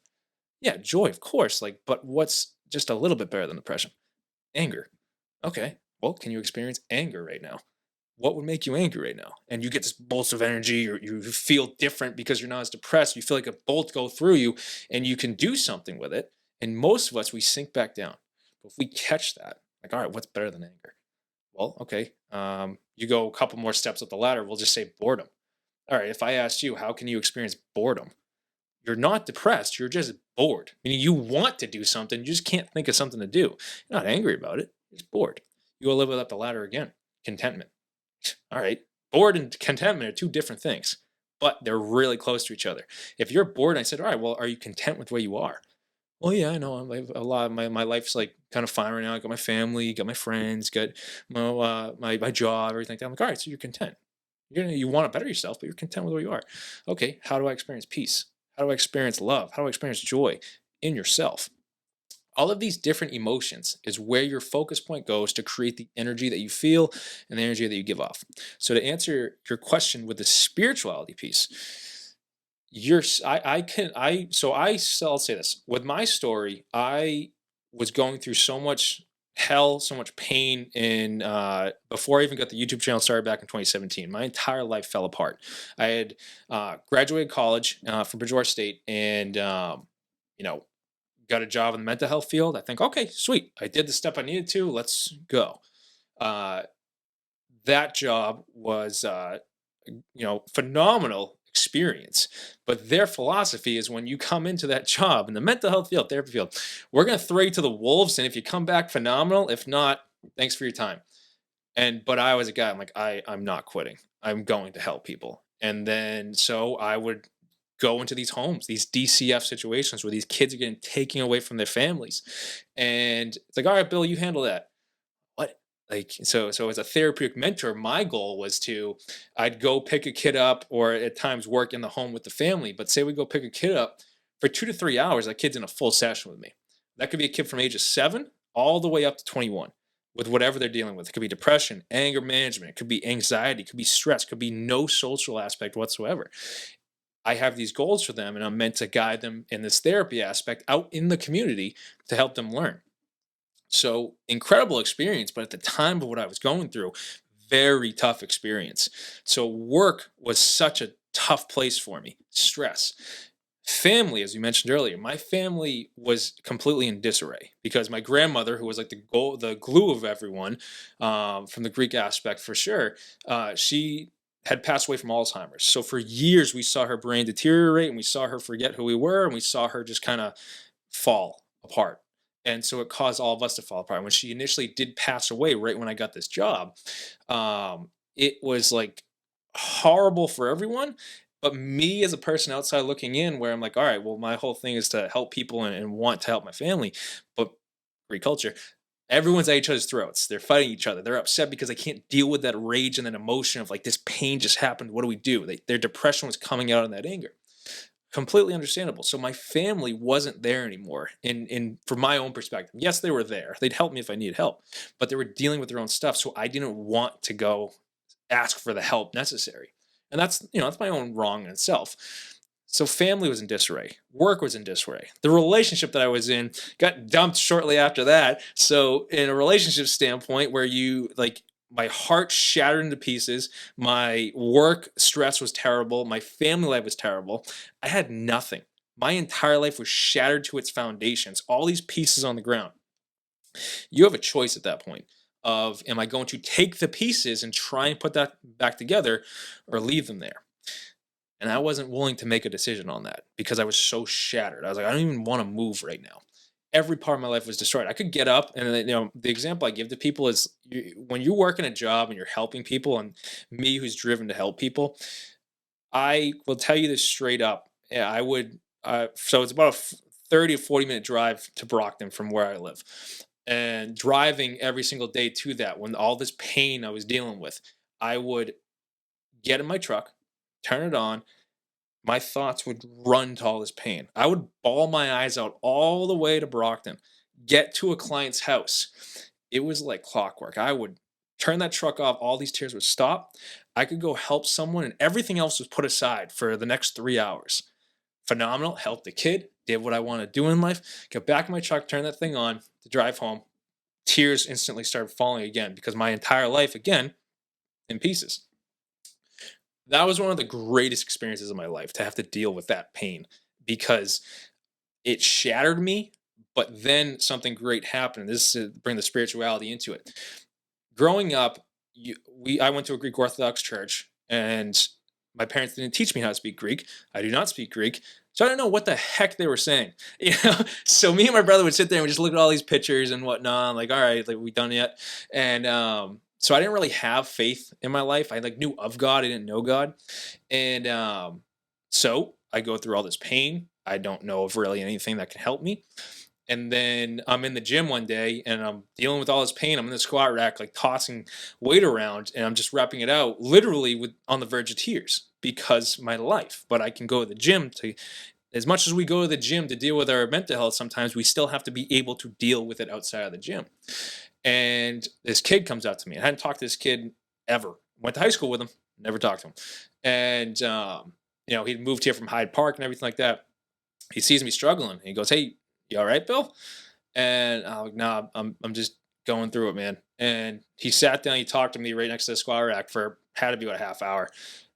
Yeah, joy, of course. Like, but what's just a little bit better than depression? Anger. Okay. Well, can you experience anger right now? What would make you angry right now? And you get this bolt of energy, or you feel different because you're not as depressed. You feel like a bolt go through you, and you can do something with it. And most of us, we sink back down. But if we catch that, like, all right, what's better than anger? Well, okay. You go a couple more steps up the ladder. We'll just say boredom. All right. If I asked you, how can you experience boredom? You're not depressed. You're just bored. Meaning you want to do something. You just can't think of something to do. You're not angry about it. You're just bored. You go live up the ladder again. Contentment. All right. Bored and contentment are two different things, but they're really close to each other. If you're bored, and I said, all right, well, are you content with where you are? Well, yeah, I know. A lot of my life's like kind of fine right now. I got my family, got my friends, got my job, everything like that. I'm like, all right, so you're content. You want to better yourself, but you're content with where you are. Okay, how do I experience peace? How do I experience love? How do I experience joy in yourself? All of these different emotions is where your focus point goes to create the energy that you feel and the energy that you give off. So to answer your question with the spirituality piece, I'll say this with my story. I was going through so much hell, so much pain in before I even got the YouTube channel started back in 2017. My entire life fell apart. I had graduated college from Bridgewater State, and you know, got a job in the mental health field. I think, okay, sweet. I did the step I needed to. Let's go. Uh, that job was, phenomenal experience. But their philosophy is when you come into that job in the mental health field, therapy field, we're going to throw you to the wolves. And if you come back, phenomenal. If not, thanks for your time. But I was a guy, I'm like, I'm not quitting. I'm going to help people. And then so I would go into these homes, these DCF situations where these kids are getting taken away from their families. And it's like, all right, Bill, you handle that. What? Like, so as a therapeutic mentor, my goal was I'd go pick a kid up, or at times work in the home with the family. But say we go pick a kid up for 2 to 3 hours, that kid's in a full session with me. That could be a kid from ages 7 all the way up to 21 with whatever they're dealing with. It could be depression, anger management, it could be anxiety, it could be stress, it could be no social aspect whatsoever. I have these goals for them, and I'm meant to guide them in this therapy aspect out in the community to help them learn. So incredible experience, but at the time of what I was going through, very tough experience. So work was such a tough place for me. Stress. Family, as you mentioned earlier, my family was completely in disarray because my grandmother, who was like the glue of everyone, from the Greek aspect for sure, she had passed away from Alzheimer's. So for years, we saw her brain deteriorate, and we saw her forget who we were, and we saw her just kind of fall apart. And so it caused all of us to fall apart. When she initially did pass away, right when I got this job, it was like horrible for everyone. But me as a person outside looking in, where I'm like, all right, well, my whole thing is to help people and want to help my family. But Greek culture, everyone's at each other's throats. They're fighting each other. They're upset because they can't deal with that rage and that emotion of like, this pain just happened. What do we do? Their depression was coming out in that anger. Completely understandable. So my family wasn't there anymore. In from my own perspective, yes, they were there. They'd help me if I needed help, but they were dealing with their own stuff. So I didn't want to go ask for the help necessary. And that's my own wrong in itself. So family was in disarray. Work was in disarray. The relationship that I was in got dumped shortly after that. So in a relationship standpoint, where you like, my heart shattered into pieces, my work stress was terrible, my family life was terrible. I had nothing. My entire life was shattered to its foundations. All these pieces on the ground. You have a choice at that point of, am I going to take the pieces and try and put that back together, or leave them there? And I wasn't willing to make a decision on that because I was so shattered. I was like, I don't even want to move right now. Every part of my life was destroyed. I could get up, and the example I give to people is, when you work in a job and you're helping people, and me who's driven to help people, I will tell you this straight up. Yeah, I would. So it's about a 30 to 40-minute drive to Brockton from where I live. And driving every single day to that, when all this pain I was dealing with, I would get in my truck, turn it on. My thoughts would run to all this pain. I would bawl my eyes out all the way to Brockton, get to a client's house, it was like clockwork. I would turn that truck off, all these tears would stop. I could go help someone, and everything else was put aside for the next 3 hours. Phenomenal. Helped the kid, did what I want to do in life, got back in my truck, turned that thing on to drive home. Tears instantly started falling again because my entire life, again, in pieces. That was one of the greatest experiences of my life, to have to deal with that pain, because it shattered me. But then something great happened. This is to bring the spirituality into it. Growing up, I went to a Greek Orthodox church, and my parents didn't teach me how to speak Greek. I do not speak Greek, so I didn't know what the heck they were saying. So me and my brother would sit there and we just look at all these pictures and whatnot. I'm like, all right, like, we done yet? And so I didn't really have faith in my life. I like knew of God, I didn't know God, and so I go through all this pain. I don't know of really anything that can help me. And then I'm in the gym one day and I'm dealing with all this pain. I'm in the squat rack, like tossing weight around, and I'm just wrapping it out, literally on the verge of tears because my life. But I can go to the gym to, as much as we go to the gym to deal with our mental health, sometimes we still have to be able to deal with it outside of the gym. And this kid comes up to me. I hadn't talked to this kid ever. Went to high school with him, never talked to him. And, he'd moved here from Hyde Park and everything like that. He sees me struggling. He goes, "Hey, you all right, Bill?" And I'm like, "Nah, I'm just going through it, man." And he sat down, he talked to me right next to the squat rack for had to be about a half hour.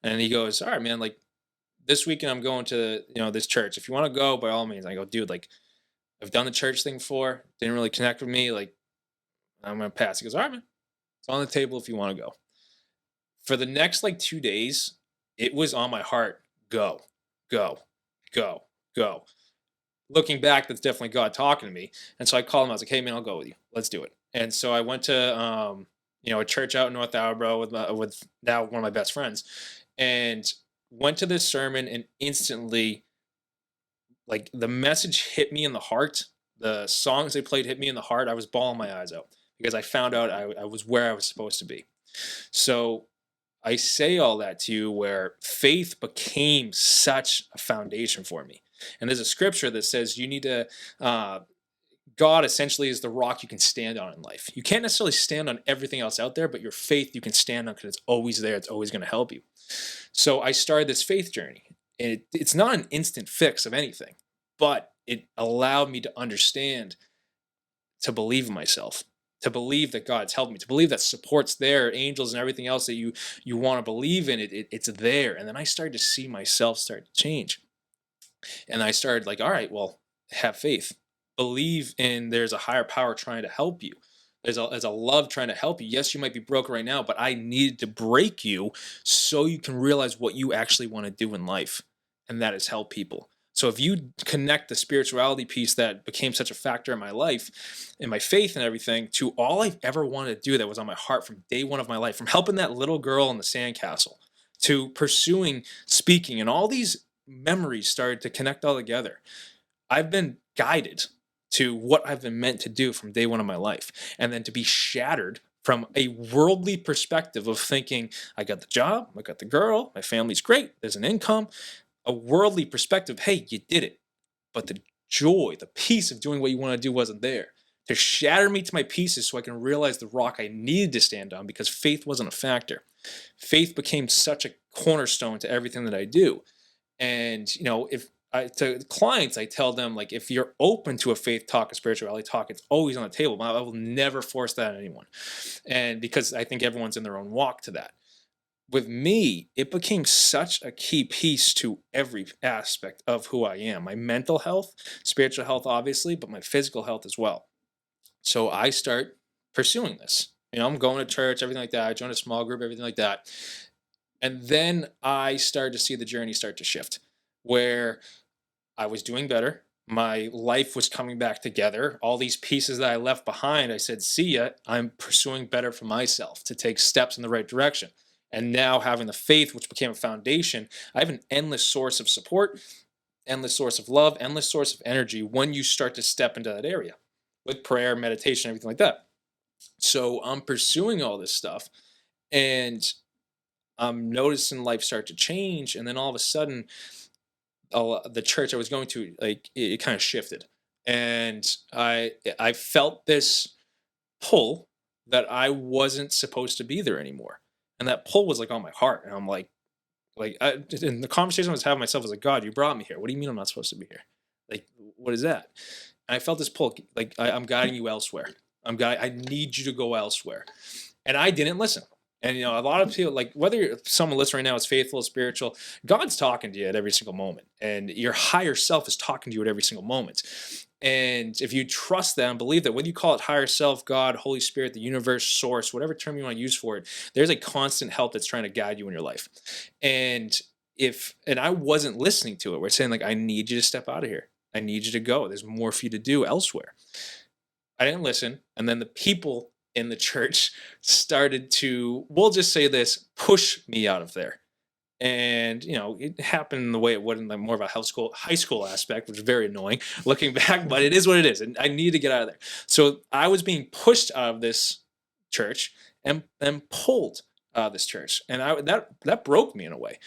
And he goes, "All right, man, like, this weekend I'm going to, this church. If you want to go, by all means." I go, "Dude, like, I've done the church thing before. Didn't really connect with me. Like, I'm gonna pass." He goes, "All right, man. It's on the table if you want to go." For the next like 2 days, it was on my heart. Go, go, go, go. Looking back, that's definitely God talking to me. And so I called him. I was like, "Hey, man, I'll go with you. Let's do it." And so I went to, a church out in North Attleboro with now one of my best friends, and went to this sermon, and instantly, like, the message hit me in the heart. The songs they played hit me in the heart. I was bawling my eyes out because I found out I was where I was supposed to be. So I say all that to you, where faith became such a foundation for me. And there's a scripture that says you need to, God essentially is the rock you can stand on in life. You can't necessarily stand on everything else out there, but your faith you can stand on because it's always there. It's always going to help you. So I started this faith journey. And it's not an instant fix of anything, but it allowed me to understand, to believe in myself, to believe that God's helped me, to believe that support's there, angels and everything else that you want to believe in, it's there. And then I started to see myself start to change. And I started like, all right, well, have faith. Believe in there's a higher power trying to help you. There's a love trying to help you. Yes, you might be broken right now, but I needed to break you so you can realize what you actually want to do in life. And that is help people. So if you connect the spirituality piece that became such a factor in my life, in my faith and everything, to all I've ever wanted to do that was on my heart from day one of my life, from helping that little girl in the sandcastle to pursuing speaking, and all these memories started to connect all together. I've been guided to what I've been meant to do from day one of my life. And then to be shattered from a worldly perspective of thinking, I got the job, I got the girl, my family's great, there's an income, a worldly perspective, hey, you did it. But the joy, the peace of doing what you want to do wasn't there. To shatter me to my pieces so I can realize the rock I needed to stand on, because faith wasn't a factor. Faith became such a cornerstone to everything that I do. And, if to clients, I tell them, like, if you're open to a faith talk, a spirituality talk, it's always on the table. I will never force that on anyone. And because I think everyone's in their own walk to that. With me, it became such a key piece to every aspect of who I am. My mental health, spiritual health, obviously, but my physical health as well. So I start pursuing this. I'm going to church, everything like that. I joined a small group, everything like that. And then I started to see the journey start to shift, where I was doing better. My life was coming back together. All these pieces that I left behind, I said, see ya, I'm pursuing better for myself to take steps in the right direction. And now having the faith, which became a foundation, I have an endless source of support, endless source of love, endless source of energy when you start to step into that area with prayer, meditation, everything like that. So I'm pursuing all this stuff, and I'm noticing life start to change. And then all of a sudden, the church I was going to, like, it kind of shifted, and I felt this pull that I wasn't supposed to be there anymore. And that pull was like on my heart. And I'm and the conversation I was having with myself was like, God, you brought me here. What do you mean I'm not supposed to be here? Like, what is that? And I felt this pull, like I'm guiding you elsewhere. I need you to go elsewhere. And I didn't listen. And a lot of people, like whether someone listening right now is faithful, spiritual, God's talking to you at every single moment, and your higher self is talking to you at every single moment. And if you trust that and believe that, whether you call it higher self, God, Holy Spirit, the universe, source, whatever term you want to use for it, there's a constant help that's trying to guide you in your life. And I wasn't listening to it. We're saying like, I need you to step out of here. I need you to go. There's more for you to do elsewhere. I didn't listen. And then the people in the church started to, we'll just say this, push me out of there. And it happened in the way it would in like more of a high school aspect, which is very annoying looking back, but it is what it is. And I need to get out of there. So I was being pushed out of this church and pulled out of this church. And that broke me in a way.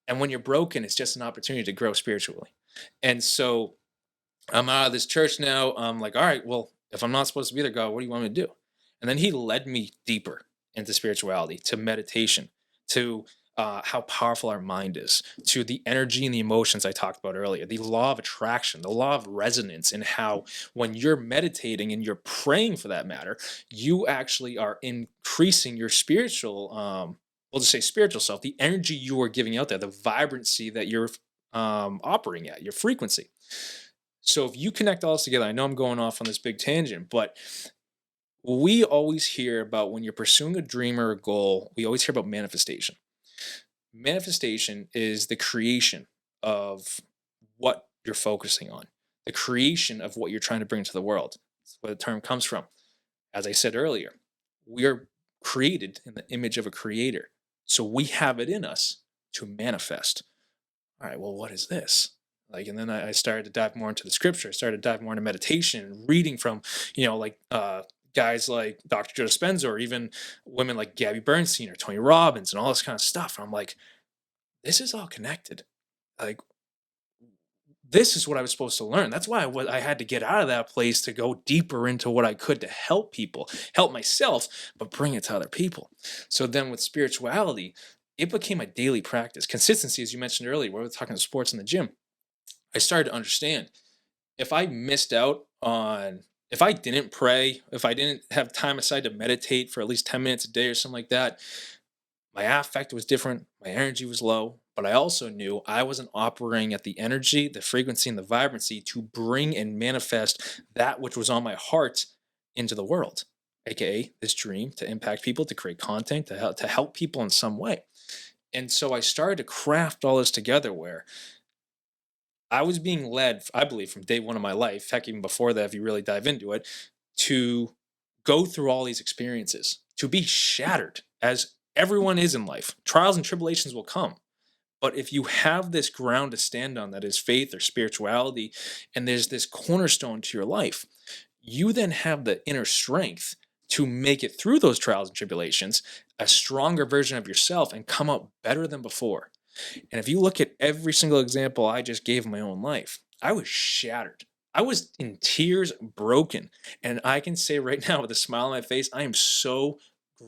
And when you're broken, it's just an opportunity to grow spiritually. And so I'm out of this church now. I'm like, all right, well, if I'm not supposed to be there, God, what do you want me to do? And then he led me deeper into spirituality, to meditation, to how powerful our mind is, to the energy and the emotions I talked about earlier, the law of attraction, the law of resonance, and how when you're meditating and you're praying for that matter, you actually are increasing your spiritual, we'll just say spiritual self, the energy you are giving out there, the vibrancy that you're operating at, your frequency. So if you connect all this together, I know I'm going off on this big tangent, but we always hear about when you're pursuing a dream or a goal, we always hear about manifestation. Manifestation is the creation of what you're focusing on, the creation of what you're trying to bring to the world. That's where the term comes from. As I said earlier, we are created in the image of a creator. So we have it in us to manifest. All right, well, what is this? And then I started to dive more into the scripture. I started to dive more into meditation and reading from, guys like Dr. Joe Dispenza, or even women like Gabby Bernstein or Tony Robbins and all this kind of stuff. And I'm like, this is all connected. Like, this is what I was supposed to learn. That's why I had to get out of that place to go deeper into what I could to help people, help myself, but bring it to other people. So then with spirituality, it became a daily practice. Consistency, as you mentioned earlier, we were talking about sports in the gym. I started to understand if I missed out on, if I didn't pray, if I didn't have time aside to meditate for at least 10 minutes a day or something like that, my affect was different. My energy was low, but I also knew I wasn't operating at the energy, the frequency, and the vibrancy to bring and manifest that which was on my heart into the world, aka this dream to impact people, to create content, to help people in some way. And so I started to craft all this together where I was being led, I believe, from day one of my life, heck, even before that, if you really dive into it, to go through all these experiences, to be shattered, as everyone is in life. Trials and tribulations will come. But if you have this ground to stand on that is faith or spirituality, and there's this cornerstone to your life, you then have the inner strength to make it through those trials and tribulations, a stronger version of yourself, and come out better than before. And if you look at every single example I just gave in my own life, I was shattered. I was in tears, broken. And I can say right now with a smile on my face, I am so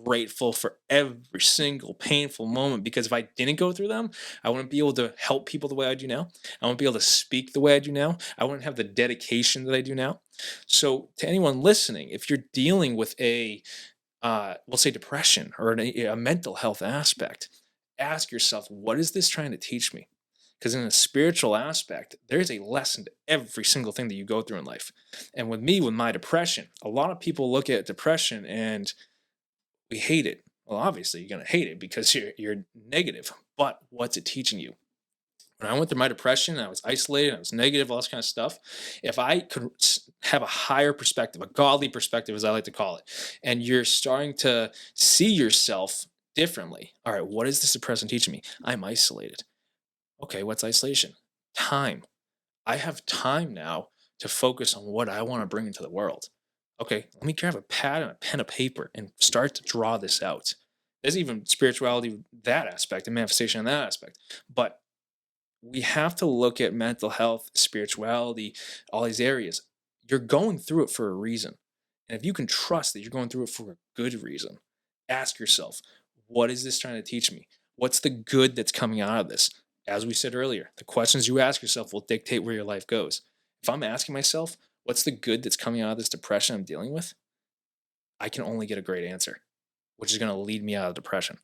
grateful for every single painful moment, because if I didn't go through them, I wouldn't be able to help people the way I do now. I wouldn't be able to speak the way I do now. I wouldn't have the dedication that I do now. So to anyone listening, if you're dealing with we'll say depression or a mental health aspect, ask yourself, what is this trying to teach me? Because in a spiritual aspect, there's a lesson to every single thing that you go through in life. And with me, with my depression, a lot of people look at depression and we hate it. Well, obviously, you're going to hate it because you're negative. But what's it teaching you? When I went through my depression, I was isolated, I was negative, all this kind of stuff. If I could have a higher perspective, a godly perspective, as I like to call it, and you're starting to see yourself differently. All right, what is this depression teaching me? I'm isolated. Okay, what's isolation? Time. I have time now to focus on what I want to bring into the world. Okay, let me grab a pad and a pen of paper and start to draw this out. There's even spirituality, that aspect, and manifestation in that aspect. But we have to look at mental health, spirituality, all these areas. You're going through it for a reason. And if you can trust that you're going through it for a good reason, ask yourself, what is this trying to teach me? What's the good that's coming out of this? As we said earlier, the questions you ask yourself will dictate where your life goes. If I'm asking myself, what's the good that's coming out of this depression I'm dealing with? I can only get a great answer, which is going to lead me out of depression.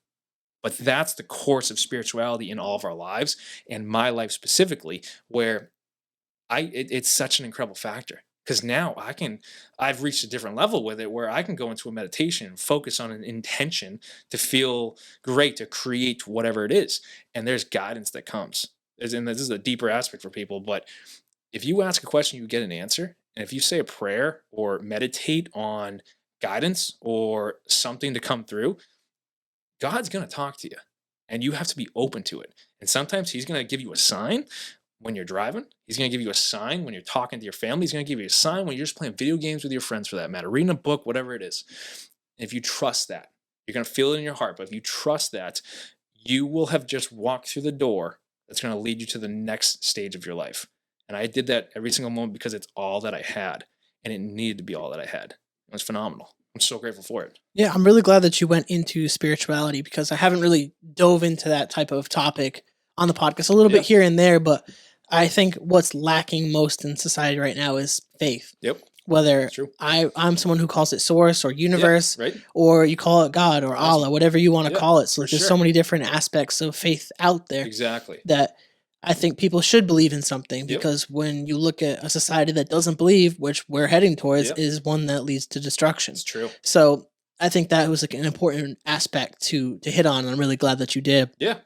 But that's the course of spirituality in all of our lives, and my life specifically, where it's such an incredible factor. Because now I've reached a different level with it where I can go into a meditation and focus on an intention to feel great, to create whatever it is. And there's guidance that comes. And this is a deeper aspect for people, but if you ask a question, you get an answer. And if you say a prayer or meditate on guidance or something to come through, God's going to talk to you and you have to be open to it. And sometimes he's going to give you a sign when you're driving. He's going to give you a sign when you're talking to your family. He's going to give you a sign when you're just playing video games with your friends, for that matter, reading a book, whatever it is. If you trust that, you're going to feel it in your heart. But if you trust that, you will have just walked through the door that's going to lead you to the next stage of your life. And I did that every single moment because it's all that I had. And it needed to be all that I had. It was phenomenal. I'm so grateful for it. Yeah, I'm really glad that you went into spirituality because I haven't really dove into that type of topic on the podcast, a little bit here and there, but I think what's lacking most in society right now is faith. Yep. Whether I'm someone who calls it source or universe, or you call it God or Allah, whatever you want to call it. So there's so many different aspects of faith out there. Exactly. That I think people should believe in something, because when you look at a society that doesn't believe, which we're heading towards, is one that leads to destruction. It's true. So I think that was like an important aspect to hit on. And I'm really glad that you did. Yeah.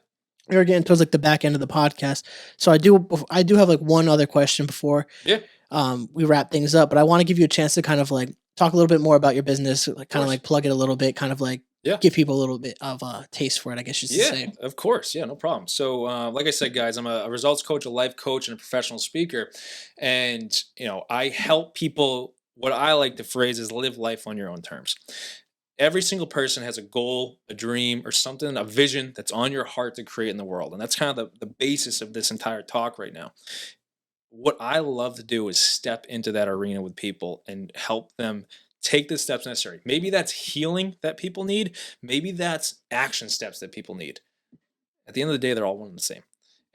We're getting towards like the back end of the podcast. So I do have like one other question before we wrap things up, but I want to give you a chance to kind of like talk a little bit more about your business, like kind of like plug it a little bit, kind of like give people a little bit of a taste for it, I guess you should say. Yeah, of course. Yeah, no problem. So like I said, guys, I'm a results coach, a life coach, and a professional speaker. And, I help people, what I like to phrase is live life on your own terms. Every single person has a goal, a dream, or something, a vision that's on your heart to create in the world. And that's kind of the basis of this entire talk right now. What I love to do is step into that arena with people and help them take the steps necessary. Maybe that's healing that people need. Maybe that's action steps that people need. At the end of the day, they're all one and the same.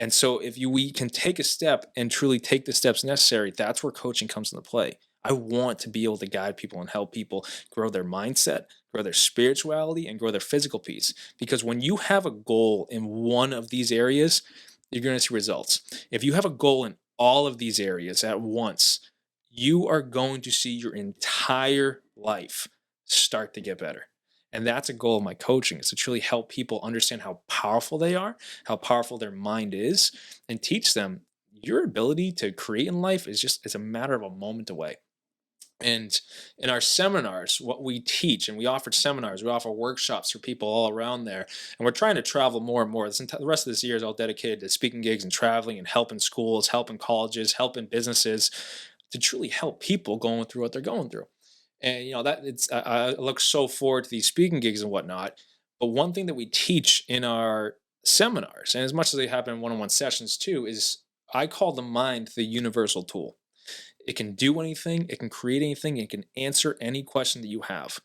And so if we can take a step and truly take the steps necessary, that's where coaching comes into play. I want to be able to guide people and help people grow their mindset, grow their spirituality, and grow their physical piece. Because when you have a goal in one of these areas, you're going to see results. If you have a goal in all of these areas at once, you are going to see your entire life start to get better. And that's a goal of my coaching, is to truly help people understand how powerful they are, how powerful their mind is, and teach them your ability to create in life it's a matter of a moment away. And in our seminars, what we teach, and we offer seminars, we offer workshops for people all around there. And we're trying to travel more and more. The rest of this year is all dedicated to speaking gigs and traveling and helping schools, helping colleges, helping businesses to truly help people going through what they're going through. And, I look so forward to these speaking gigs and whatnot. But one thing that we teach in our seminars, and as much as they happen in one-on-one sessions too, is I call the mind the universal tool. It can do anything, it can create anything, it can answer any question that you have.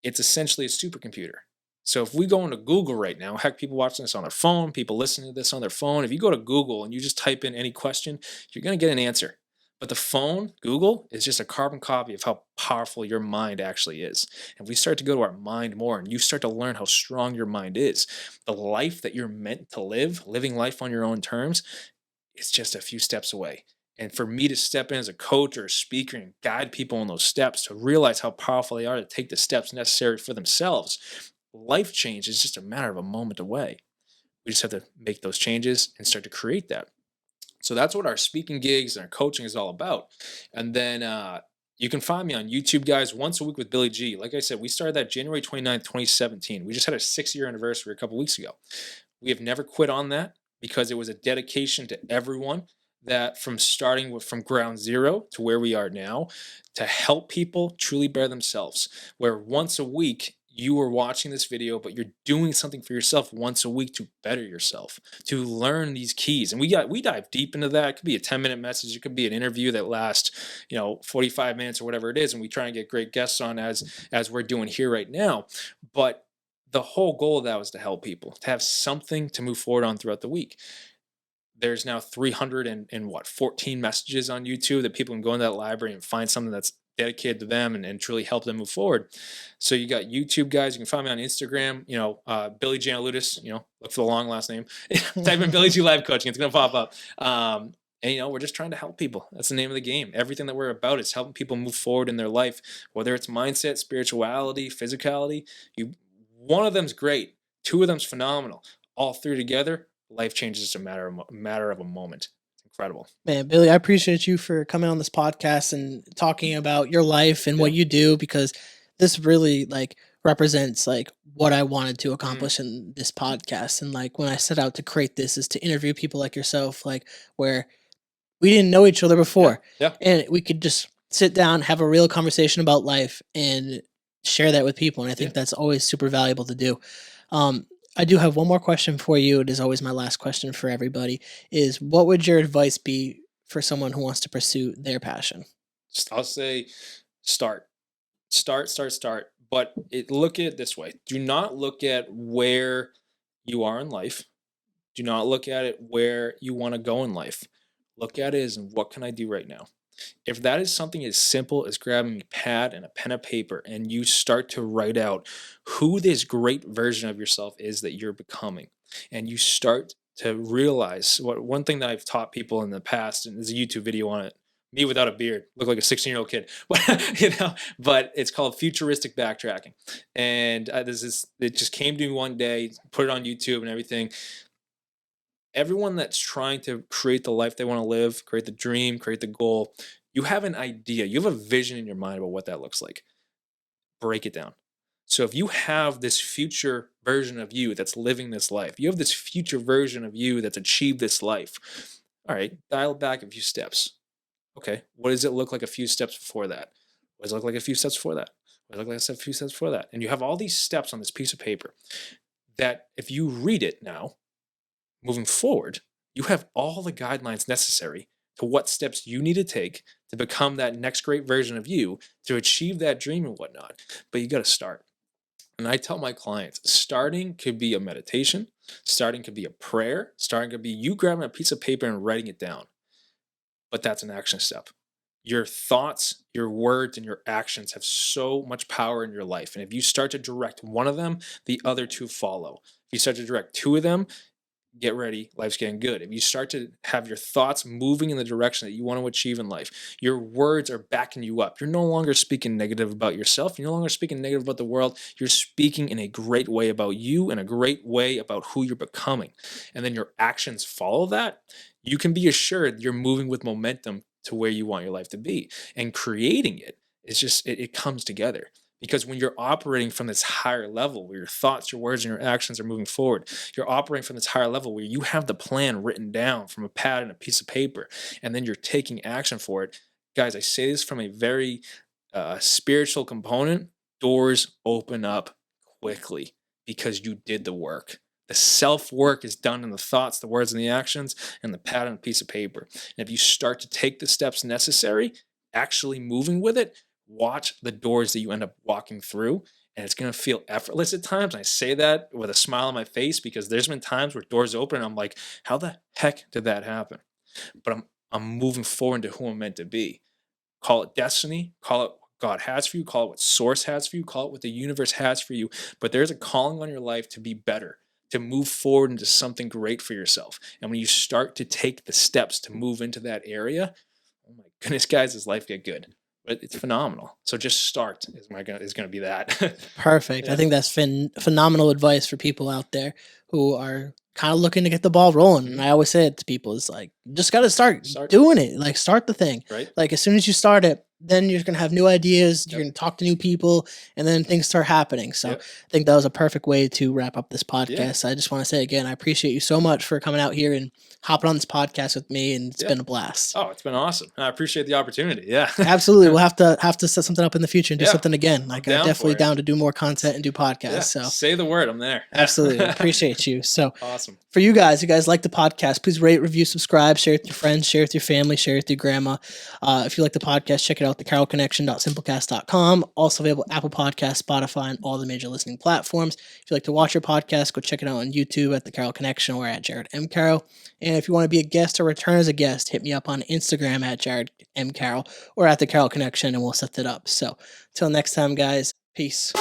It's essentially a supercomputer. So if we go into Google right now, heck, people watching this on their phone, people listening to this on their phone, if you go to Google and you just type in any question, you're going to get an answer. But the phone, Google, is just a carbon copy of how powerful your mind actually is. And we start to go to our mind more, and you start to learn how strong your mind is. The life that you're meant to live, living life on your own terms, is just a few steps away. And for me to step in as a coach or a speaker and guide people on those steps to realize how powerful they are to take the steps necessary for themselves, life change is just a matter of a moment away. We just have to make those changes and start to create that. So that's what our speaking gigs and our coaching is all about. And then you can find me on YouTube, guys, once a week with Billy G. Like I said, we started that January 29th, 2017. We just had a 6-year anniversary a couple weeks ago. We have never quit on that because it was a dedication to everyone, that from starting from ground zero to where we are now, to help people truly better themselves, where once a week you are watching this video, but you're doing something for yourself once a week to better yourself, to learn these keys. And we dive deep into that. It could be a 10-minute message, it could be an interview that lasts, 45 minutes or whatever it is, and we try and get great guests on as we're doing here right now. But the whole goal of that was to help people, to have something to move forward on throughout the week. There's now 14 messages on YouTube that people can go in that library and find something that's dedicated to them and truly help them move forward. So you got YouTube guys. You can find me on Instagram. Billy Giannouloudis. Look for the long last name. Type in Billy G Life Coaching. It's gonna pop up. And we're just trying to help people. That's the name of the game. Everything that we're about is helping people move forward in their life, whether it's mindset, spirituality, physicality. One of them's great. Two of them's phenomenal. All three together, life changes in a matter of a moment. It's incredible. Man, Billy, I appreciate you for coming on this podcast and talking about your life and what you do, because this really represents what I wanted to accomplish in this podcast. And when I set out to create this is to interview people like yourself, where we didn't know each other before. Yeah. And we could just sit down, have a real conversation about life and share that with people. And I think that's always super valuable to do. I do have one more question for you. It is always my last question for everybody, is what would your advice be for someone who wants to pursue their passion? I'll say start. But look at it this way. Do not look at where you are in life. Do not look at it where you want to go in life. Look at it as, what can I do right now? If that is something as simple as grabbing a pad and a pen of paper and you start to write out who this great version of yourself is that you're becoming, and you start to realize one thing that I've taught people in the past, and there's a YouTube video on it, me without a beard, look like a 16-year-old kid, but it's called futuristic backtracking. And it just came to me one day, put it on YouTube and everything. Everyone that's trying to create the life they want to live, create the dream, create the goal, you have an idea, you have a vision in your mind about what that looks like. Break it down. So if you have this future version of you that's living this life, you have this future version of you that's achieved this life. All right, dial back a few steps. Okay, what does it look like a few steps before that? What does it look like a few steps before that? What does it look like a few steps before that? And you have all these steps on this piece of paper that if you read it now, moving forward, you have all the guidelines necessary to what steps you need to take to become that next great version of you, to achieve that dream and whatnot. But you got to start. And I tell my clients, starting could be a meditation, starting could be a prayer, starting could be you grabbing a piece of paper and writing it down. But that's an action step. Your thoughts, your words, and your actions have so much power in your life. And if you start to direct one of them, the other two follow. If you start to direct two of them, get ready, life's getting good. If you start to have your thoughts moving in the direction that you want to achieve in life, your words are backing you up. You're no longer speaking negative about yourself. You're no longer speaking negative about the world. You're speaking in a great way about you and a great way about who you're becoming. And then your actions follow that. You can be assured you're moving with momentum to where you want your life to be. And creating it is just, it comes together. Because when you're operating from this higher level where your thoughts, your words, and your actions are moving forward, you're operating from this higher level where you have the plan written down from a pad and a piece of paper, and then you're taking action for it. Guys, I say this from a very spiritual component. Doors open up quickly because you did the work. The self-work is done in the thoughts, the words, and the actions, and the pad and a piece of paper. And if you start to take the steps necessary, actually moving with it, watch the doors that you end up walking through, and it's going to feel effortless at times. And I say that with a smile on my face because there's been times where doors open and I'm like, how the heck did that happen? But I'm moving forward to who I'm meant to be. Call it destiny, call it what God has for you, call it what source has for you, call it what the universe has for you. But there's a calling on your life to be better, to move forward into something great for yourself. And when you start to take the steps to move into that area, oh my goodness, guys, does life get good? But it's phenomenal. So just start is going to be that. Perfect. Yeah. I think that's phenomenal advice for people out there who are kind of looking to get the ball rolling. And I always say it to people, it's like, you just got to start doing it. Start the thing. Right. As soon as you start it, then you're going to have new ideas, you're Yep. going to talk to new people, and then things start happening. So Yep. I think that was a perfect way to wrap up this podcast. Yeah. I just want to say again, I appreciate you so much for coming out here and hopping on this podcast with me, and it's Yeah. been a blast. Oh, it's been awesome. I appreciate the opportunity. Yeah. Absolutely. We'll have to set something up in the future and do Yeah. something again. Like, I'm down definitely for it. down to do more content and do podcasts. Yeah. So Say the word. I'm there. absolutely appreciate you. So Awesome. for you guys like the podcast, please rate, review, subscribe, share it with your friends, share it with your family, share it with your grandma. If you like the podcast, check it out, thecarrollconnection.simplecast.com. Also available Apple Podcasts, Spotify, and all the major listening platforms. If you like to watch your podcast, go check it out on YouTube at The Carroll Connection or at Jared M. Carroll. And if you want to be a guest or return as a guest, hit me up on Instagram at Jared M. Carroll or at The Carroll Connection, and we'll set it up. So until next time, guys, peace.